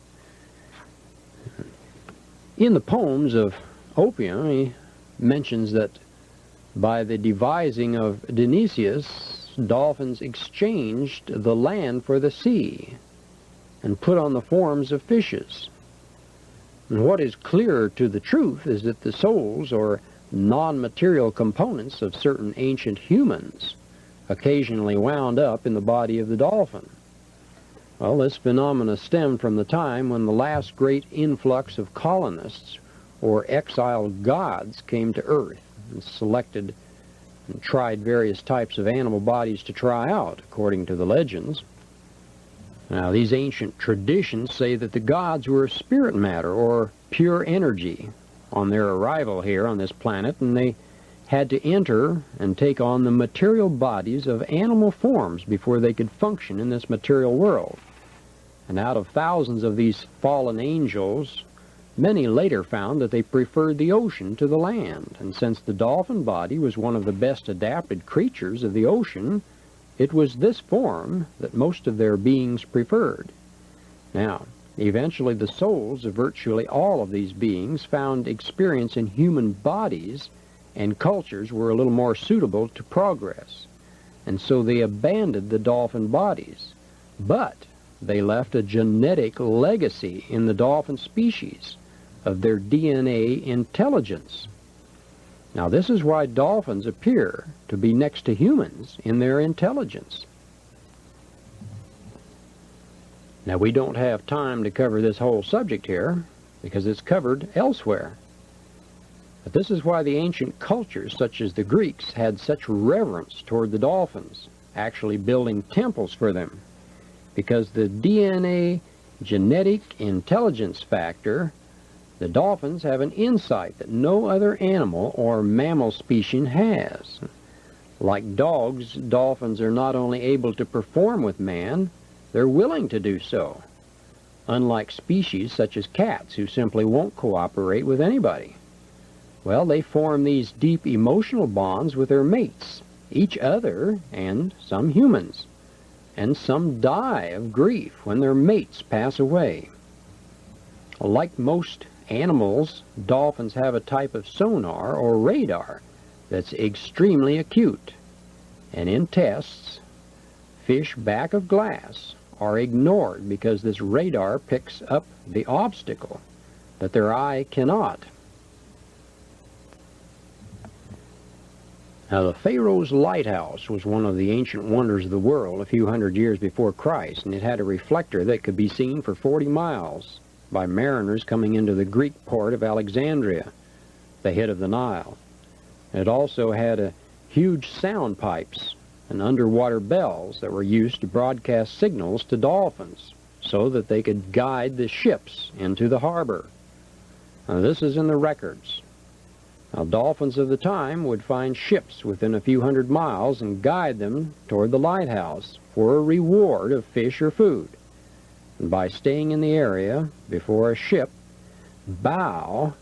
Speaker 1: In the poems of Opium, he mentions that by the devising of Dionysius, dolphins exchanged the land for the sea and put on the forms of fishes. And what is clearer to the truth is that the souls or non-material components of certain ancient humans occasionally wound up in the body of the dolphin. Well, this phenomena stemmed from the time when the last great influx of colonists or exiled gods came to Earth and selected and tried various types of animal bodies to try out, according to the legends. Now, these ancient traditions say that the gods were spirit matter or pure energy on their arrival here on this planet, and they had to enter and take on the material bodies of animal forms before they could function in this material world. And out of thousands of these fallen angels, many later found that they preferred the ocean to the land. And since the dolphin body was one of the best adapted creatures of the ocean, it was this form that most of their beings preferred. Now, eventually the souls of virtually all of these beings found experience in human bodies, and cultures were a little more suitable to progress. And so they abandoned the dolphin bodies. But they left a genetic legacy in the dolphin species of their DNA intelligence. Now, this is why dolphins appear to be next to humans in their intelligence. Now, we don't have time to cover this whole subject here because it's covered elsewhere. But this is why the ancient cultures, such as the Greeks, had such reverence toward the dolphins, actually building temples for them, because the DNA genetic intelligence factor, the dolphins have an insight that no other animal or mammal species has. Like dogs, dolphins are not only able to perform with man, they're willing to do so, unlike species such as cats who simply won't cooperate with anybody. Well, they form these deep emotional bonds with their mates, each other, and some humans. And some die of grief when their mates pass away. Like most animals, dolphins have a type of sonar or radar that's extremely acute. And in tests, fish back of glass are ignored because this radar picks up the obstacle, but their eye cannot. Now, the Pharaoh's lighthouse was one of the ancient wonders of the world a few hundred years before Christ, and it had a reflector that could be seen for 40 miles by mariners coming into the Greek port of Alexandria, the head of the Nile. It also had huge sound pipes and underwater bells that were used to broadcast signals to dolphins so that they could guide the ships into the harbor. Now, this is in the records. Now, dolphins of the time would find ships within a few hundred miles and guide them toward the lighthouse for a reward of fish or food. And by staying in the area before a ship bow,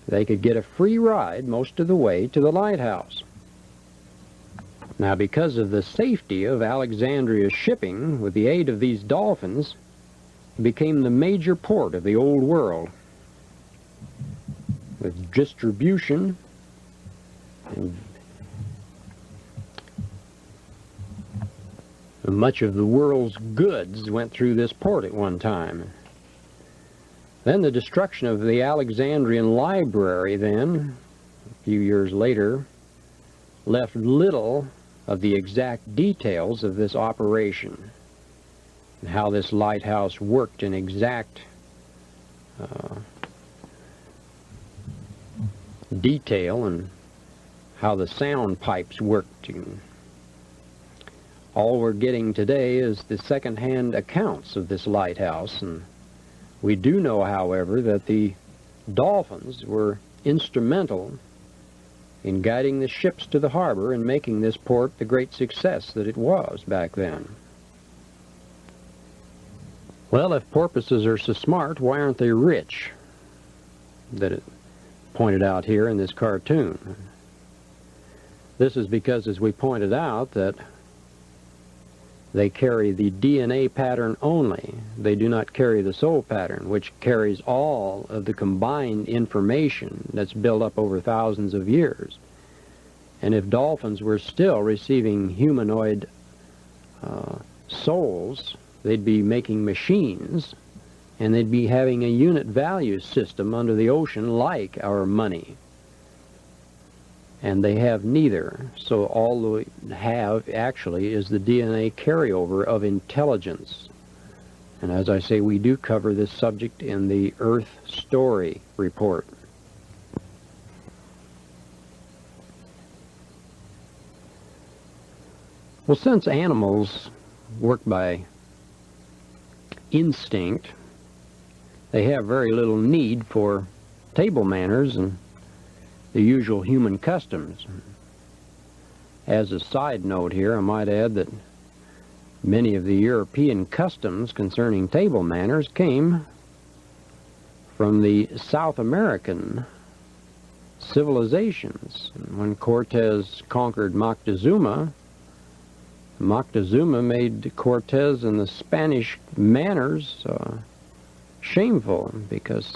Speaker 1: they could get a free ride most of the way to the lighthouse. Now, because of the safety of Alexandria's shipping, with the aid of these dolphins, it became the major port of the old world, with distribution and much of the world's goods went through this port at one time. Then the destruction of the Alexandrian library then, a few years later, left little of the exact details of this operation and how this lighthouse worked in exact detail, and how the sound pipes worked. All we're getting today is the second-hand accounts of this lighthouse, and we do know, however, that the dolphins were instrumental in guiding the ships to the harbor and making this port the great success that it was back then. Well, if porpoises are so smart, why aren't they rich? That it pointed out here in this cartoon. This is because, as we pointed out, that they carry the DNA pattern only. They do not carry the soul pattern, which carries all of the combined information that's built up over thousands of years. And if dolphins were still receiving humanoid souls, they'd be making machines, and they'd be having a unit value system under the ocean like our money. And they have neither. So all they have actually is the DNA carryover of intelligence. And as I say, we do cover this subject in the Earth Story report. Well, since animals work by instinct, they have very little need for table manners and the usual human customs. As a side note here, I might add that many of the European customs concerning table manners came from the South American civilizations. When Cortez conquered Moctezuma, Moctezuma made Cortez and the Spanish manners shameful, because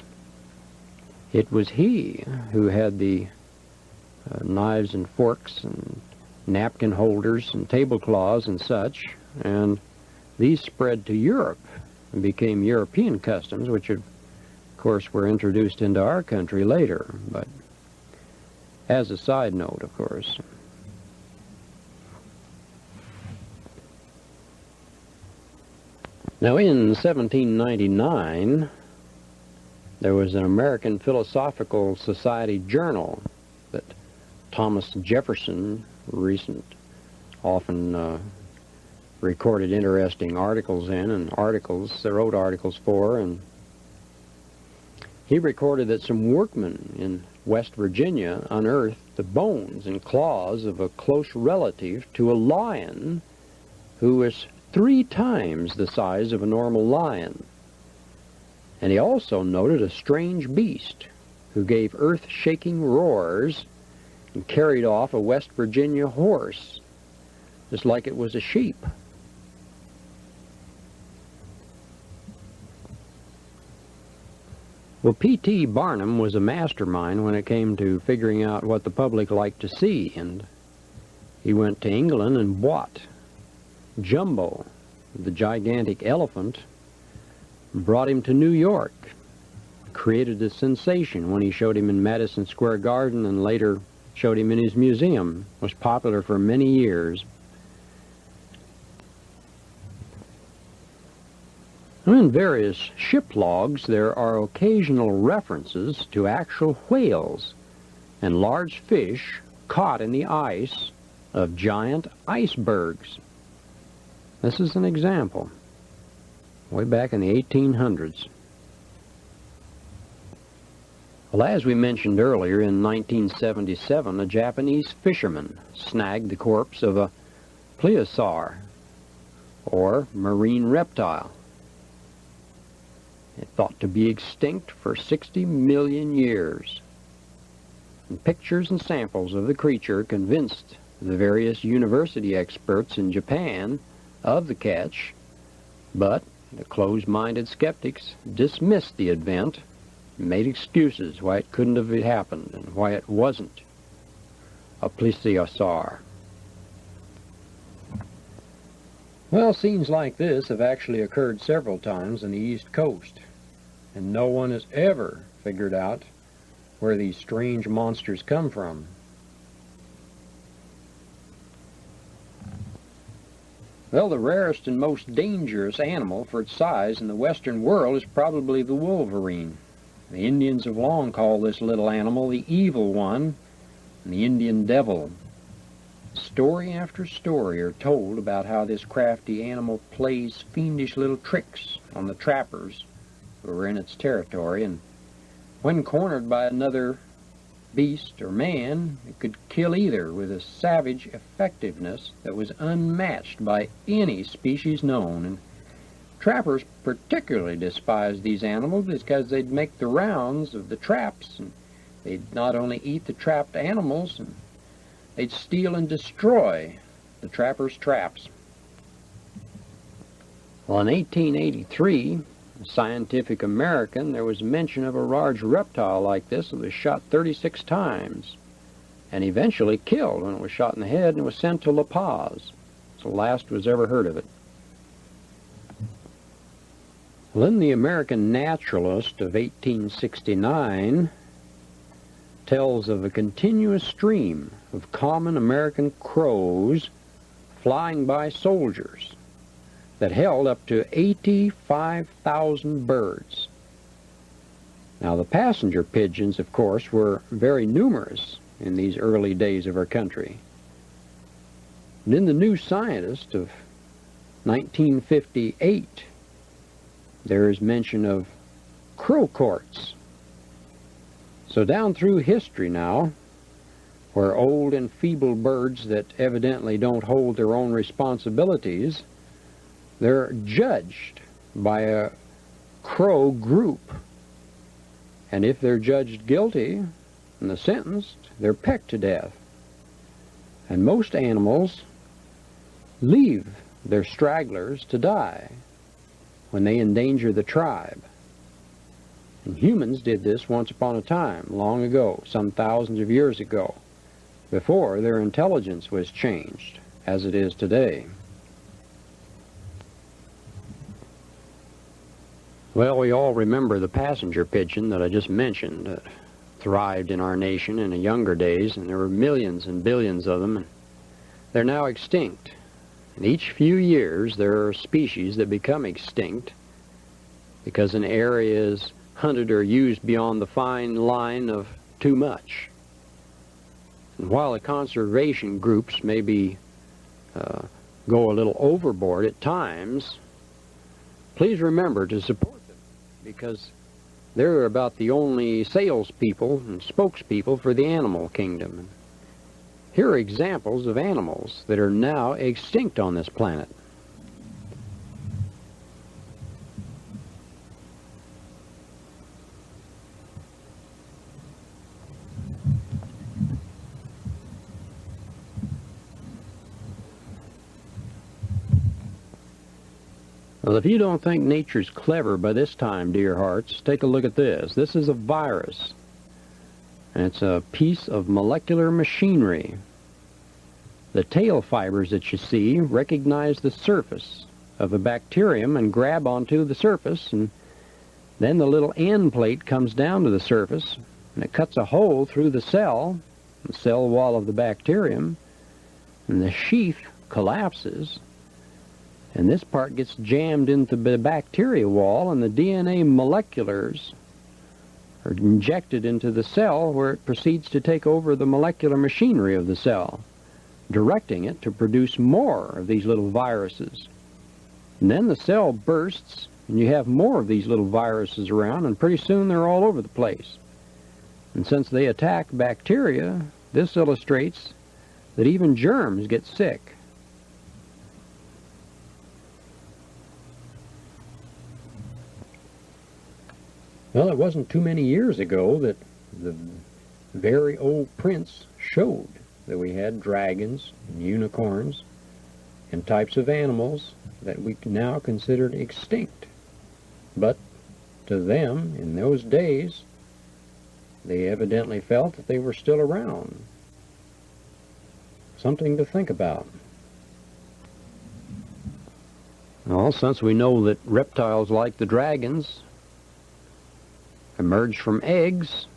Speaker 1: it was he who had the knives and forks and napkin holders and tablecloths and such, and these spread to Europe and became European customs, which of course were introduced into our country later, but as a side note, of course. Now, in 1799, there was an American Philosophical Society journal that Thomas Jefferson often recorded interesting articles in, and wrote articles for, and he recorded that some workmen in West Virginia unearthed the bones and claws of a close relative to a lion who was 3 times the size of a normal lion. And he also noted a strange beast who gave earth-shaking roars and carried off a West Virginia horse, just like it was a sheep. Well, P.T. Barnum was a mastermind when it came to figuring out what the public liked to see, and he went to England and bought Jumbo, the gigantic elephant, brought him to New York, created a sensation when he showed him in Madison Square Garden and later showed him in his museum. Was popular for many years. In various ship logs, there are occasional references to actual whales and large fish caught in the ice of giant icebergs. This is an example, way back in the 1800s. Well, as we mentioned earlier, in 1977, a Japanese fisherman snagged the corpse of a plesiosaur, or marine reptile. It thought to be extinct for 60 million years. And pictures and samples of the creature convinced the various university experts in Japan of the catch, but the closed-minded skeptics dismissed the event and made excuses why it couldn't have happened and why it wasn't a plesiosaur. Well, scenes like this have actually occurred several times on the East Coast, and no one has ever figured out where these strange monsters come from. Well, the rarest and most dangerous animal for its size in the Western world is probably the wolverine. The Indians have long called this little animal the evil one and the Indian devil. Story after story are told about how this crafty animal plays fiendish little tricks on the trappers who are in its territory, and when cornered by another beast or man, it could kill either with a savage effectiveness that was unmatched by any species known. And trappers particularly despised these animals because they'd make the rounds of the traps, and they'd not only eat the trapped animals, and they'd steal and destroy the trappers' traps. Well, in 1883, Scientific American, there was mention of a large reptile like this that was shot 36 times and eventually killed when it was shot in the head and was sent to La Paz. It's the last was ever heard of it. Well, then the American Naturalist of 1869 tells of a continuous stream of common American crows flying by soldiers that held up to 85,000 birds. Now, the passenger pigeons, of course, were very numerous in these early days of our country. And in the New Scientist of 1958, there is mention of crow courts. So down through history now, where old and feeble birds that evidently don't hold their own responsibilities, they're judged by a crow group. And if they're judged guilty and sentenced, they're pecked to death. And most animals leave their stragglers to die when they endanger the tribe. And humans did this once upon a time, long ago, some thousands of years ago, before their intelligence was changed, as it is today. Well, we all remember the passenger pigeon that I just mentioned that thrived in our nation in the younger days, and there were millions and billions of them, and they're now extinct. And each few years there are species that become extinct because an area is hunted or used beyond the fine line of too much. And while the conservation groups maybe go a little overboard at times, please remember to support them, because they're about the only salespeople and spokespeople for the animal kingdom. And here are examples of animals that are now extinct on this planet. Well, if you don't think nature's clever by this time, dear hearts, take a look at this. This is a virus, and it's a piece of molecular machinery. The tail fibers that you see recognize the surface of a bacterium and grab onto the surface, and then the little end plate comes down to the surface, and it cuts a hole through the cell wall of the bacterium, and the sheath collapses, and this part gets jammed into the bacteria wall, and the DNA moleculars are injected into the cell, where it proceeds to take over the molecular machinery of the cell, directing it to produce more of these little viruses. And then the cell bursts, and you have more of these little viruses around, and pretty soon they're all over the place. And since they attack bacteria, this illustrates that even germs get sick. Well, it wasn't too many years ago that the very old prints showed that we had dragons and unicorns and types of animals that we now considered extinct. But to them, in those days, they evidently felt that they were still around. Something to think about. Well, since we know that reptiles like the dragons emerged from eggs,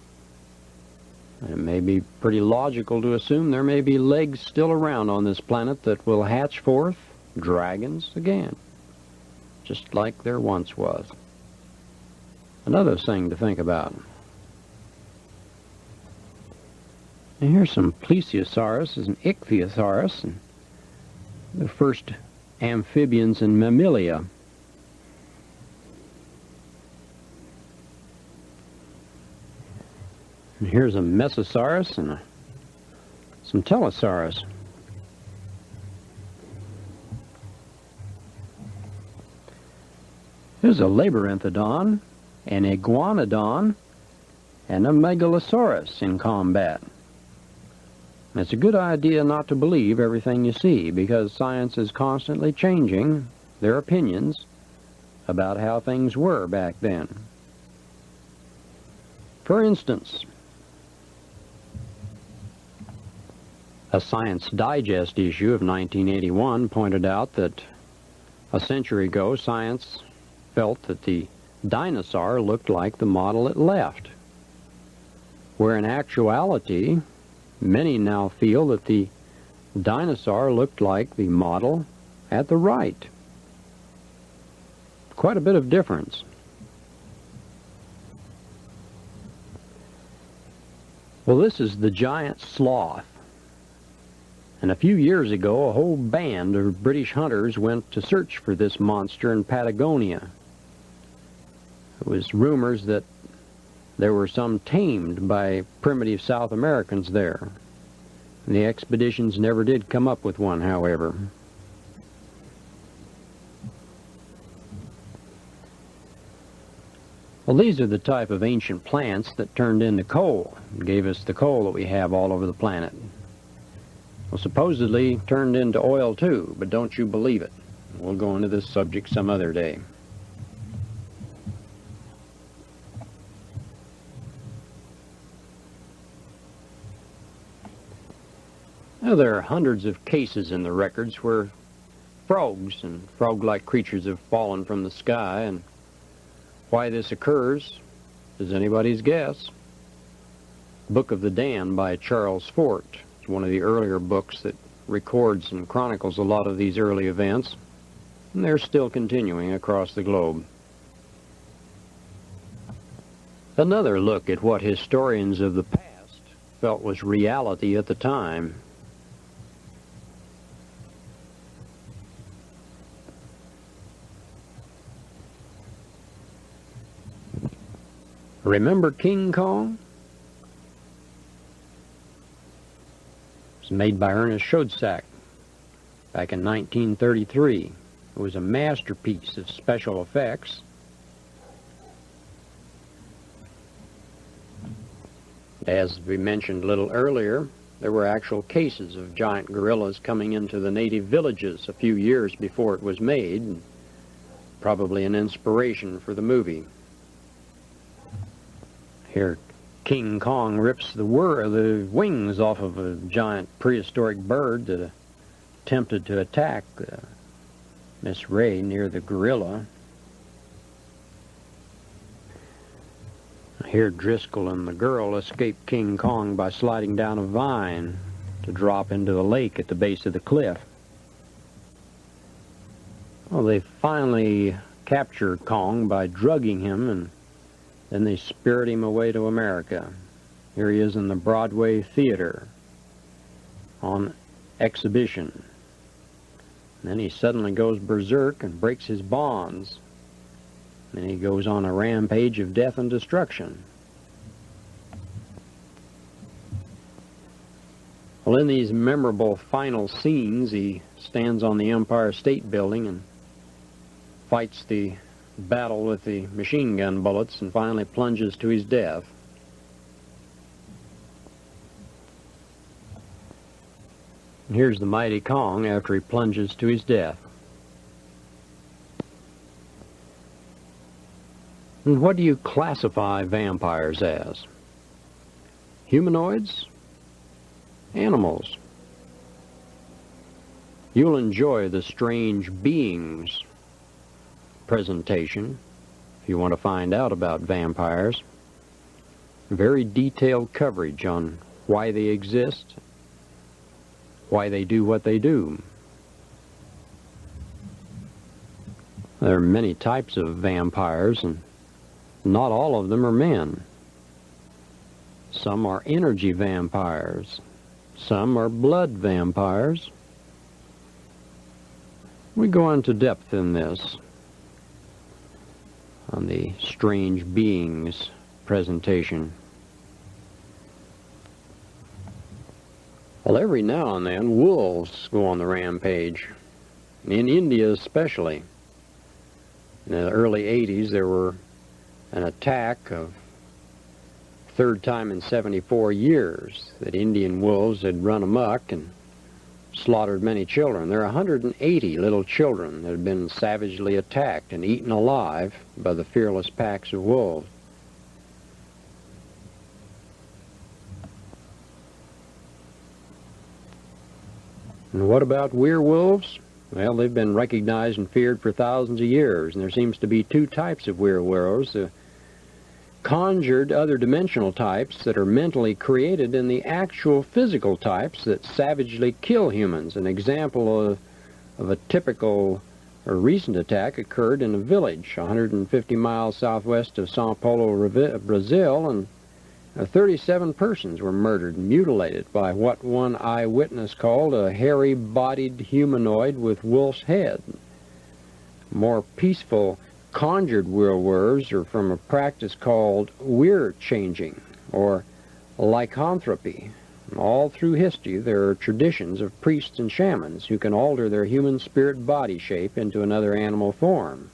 Speaker 1: it may be pretty logical to assume there may be legs still around on this planet that will hatch forth dragons again, just like there once was. Another thing to think about. And here's some plesiosaurus and ichthyosaurus, and the first amphibians and mammalia. And here's a Mesosaurus and some Telesaurus. There's a labyrinthodon, an iguanodon, and a megalosaurus in combat. It's a good idea not to believe everything you see, because science is constantly changing their opinions about how things were back then. For instance, a Science Digest issue of 1981 pointed out that a century ago science felt that the dinosaur looked like the model it left, where in actuality many now feel that the dinosaur looked like the model at the right. Quite a bit of difference. Well, this is the giant sloth. And a few years ago, a whole band of British hunters went to search for this monster in Patagonia. It was rumors that there were some tamed by primitive South Americans there. And the expeditions never did come up with one, however. Well, these are the type of ancient plants that turned into coal and gave us the coal that we have all over the planet. Well, supposedly turned into oil too, but don't you believe it. We'll go into this subject some other day. Now, there are hundreds of cases in the records where frogs and frog-like creatures have fallen from the sky, and why this occurs is anybody's guess. Book of the Damned by Charles Fort is one of the earlier books that records and chronicles a lot of these early events, and they're still continuing across the globe. Another look at what historians of the past felt was reality at the time. Remember King Kong? It was made by Ernest Schoedsack back in 1933. It was a masterpiece of special effects. As we mentioned a little earlier, there were actual cases of giant gorillas coming into the native villages a few years before it was made, probably an inspiration for the movie. Here, King Kong rips the wings off of a giant prehistoric bird that attempted to attack Miss Ray near the gorilla. Here, Driscoll and the girl escape King Kong by sliding down a vine to drop into the lake at the base of the cliff. Well, they finally capture Kong by drugging him, and then they spirit him away to America. Here he is in the Broadway Theater on exhibition. And then he suddenly goes berserk and breaks his bonds. Then he goes on a rampage of death and destruction. Well, in these memorable final scenes, he stands on the Empire State Building and fights the battle with the machine gun bullets and finally plunges to his death. And here's the mighty Kong after he plunges to his death. And what do you classify vampires as? Humanoids? Animals? You'll enjoy the Strange Beings presentation if you want to find out about vampires. Very detailed coverage on why they exist, why they do what they do. There are many types of vampires, and not all of them are men. Some are energy vampires. Some are blood vampires. We go into depth in this on the Strange Beings presentation. Well, every now and then, wolves go on the rampage, in India especially. In the early 80s, there were an attack of third time in 74 years that Indian wolves had run amok and slaughtered many children. There are 180 little children that had been savagely attacked and eaten alive by the fearless packs of wolves. And what about werewolves? Well, they've been recognized and feared for thousands of years, and there seems to be two types of werewolves. The conjured other dimensional types that are mentally created, and the actual physical types that savagely kill humans. An example of a typical or recent attack occurred in a village 150 miles southwest of Sao Paulo, Brazil, and 37 persons were murdered and mutilated by what one eyewitness called a hairy-bodied humanoid with wolf's head. More peaceful conjured werewolves are from a practice called weir-changing or lycanthropy. All through history there are traditions of priests and shamans who can alter their human spirit body shape into another animal form.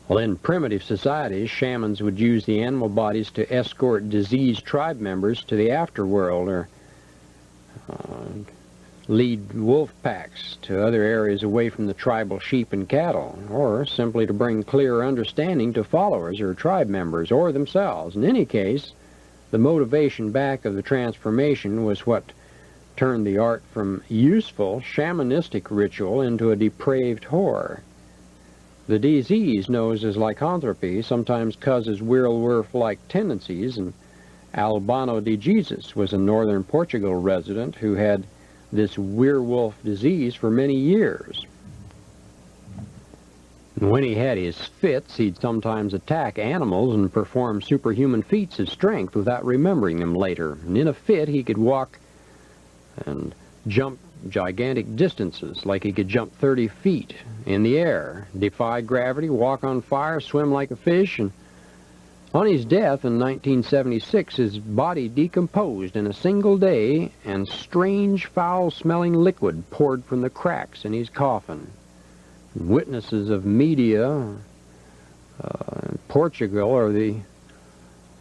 Speaker 1: Well, in primitive societies, shamans would use the animal bodies to escort diseased tribe members to the afterworld, or lead wolf packs to other areas away from the tribal sheep and cattle, or simply to bring clearer understanding to followers or tribe members or themselves. In any case, the motivation back of the transformation was what turned the art from useful shamanistic ritual into a depraved horror. The disease known as lycanthropy sometimes causes werewolf-like tendencies, and Albano de Jesus was a northern Portugal resident who had this werewolf disease for many years. And when he had his fits, he'd sometimes attack animals and perform superhuman feats of strength without remembering them later. And in a fit, he could walk and jump gigantic distances, like he could jump 30 feet in the air, defy gravity, walk on fire, swim like a fish, and on his death in 1976, his body decomposed in a single day, and strange, foul-smelling liquid poured from the cracks in his coffin. Witnesses of media in Portugal are the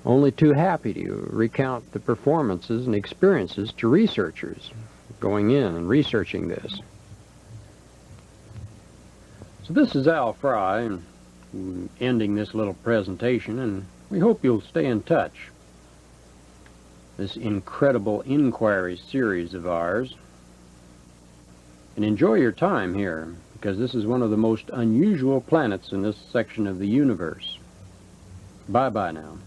Speaker 1: only too happy to recount the performances and experiences to researchers going in and researching this. So this is Al Fry, and ending this little presentation, and we hope you'll stay in touch. This incredible inquiry series of ours, and enjoy your time here, because this is one of the most unusual planets in this section of the universe. Bye-bye now.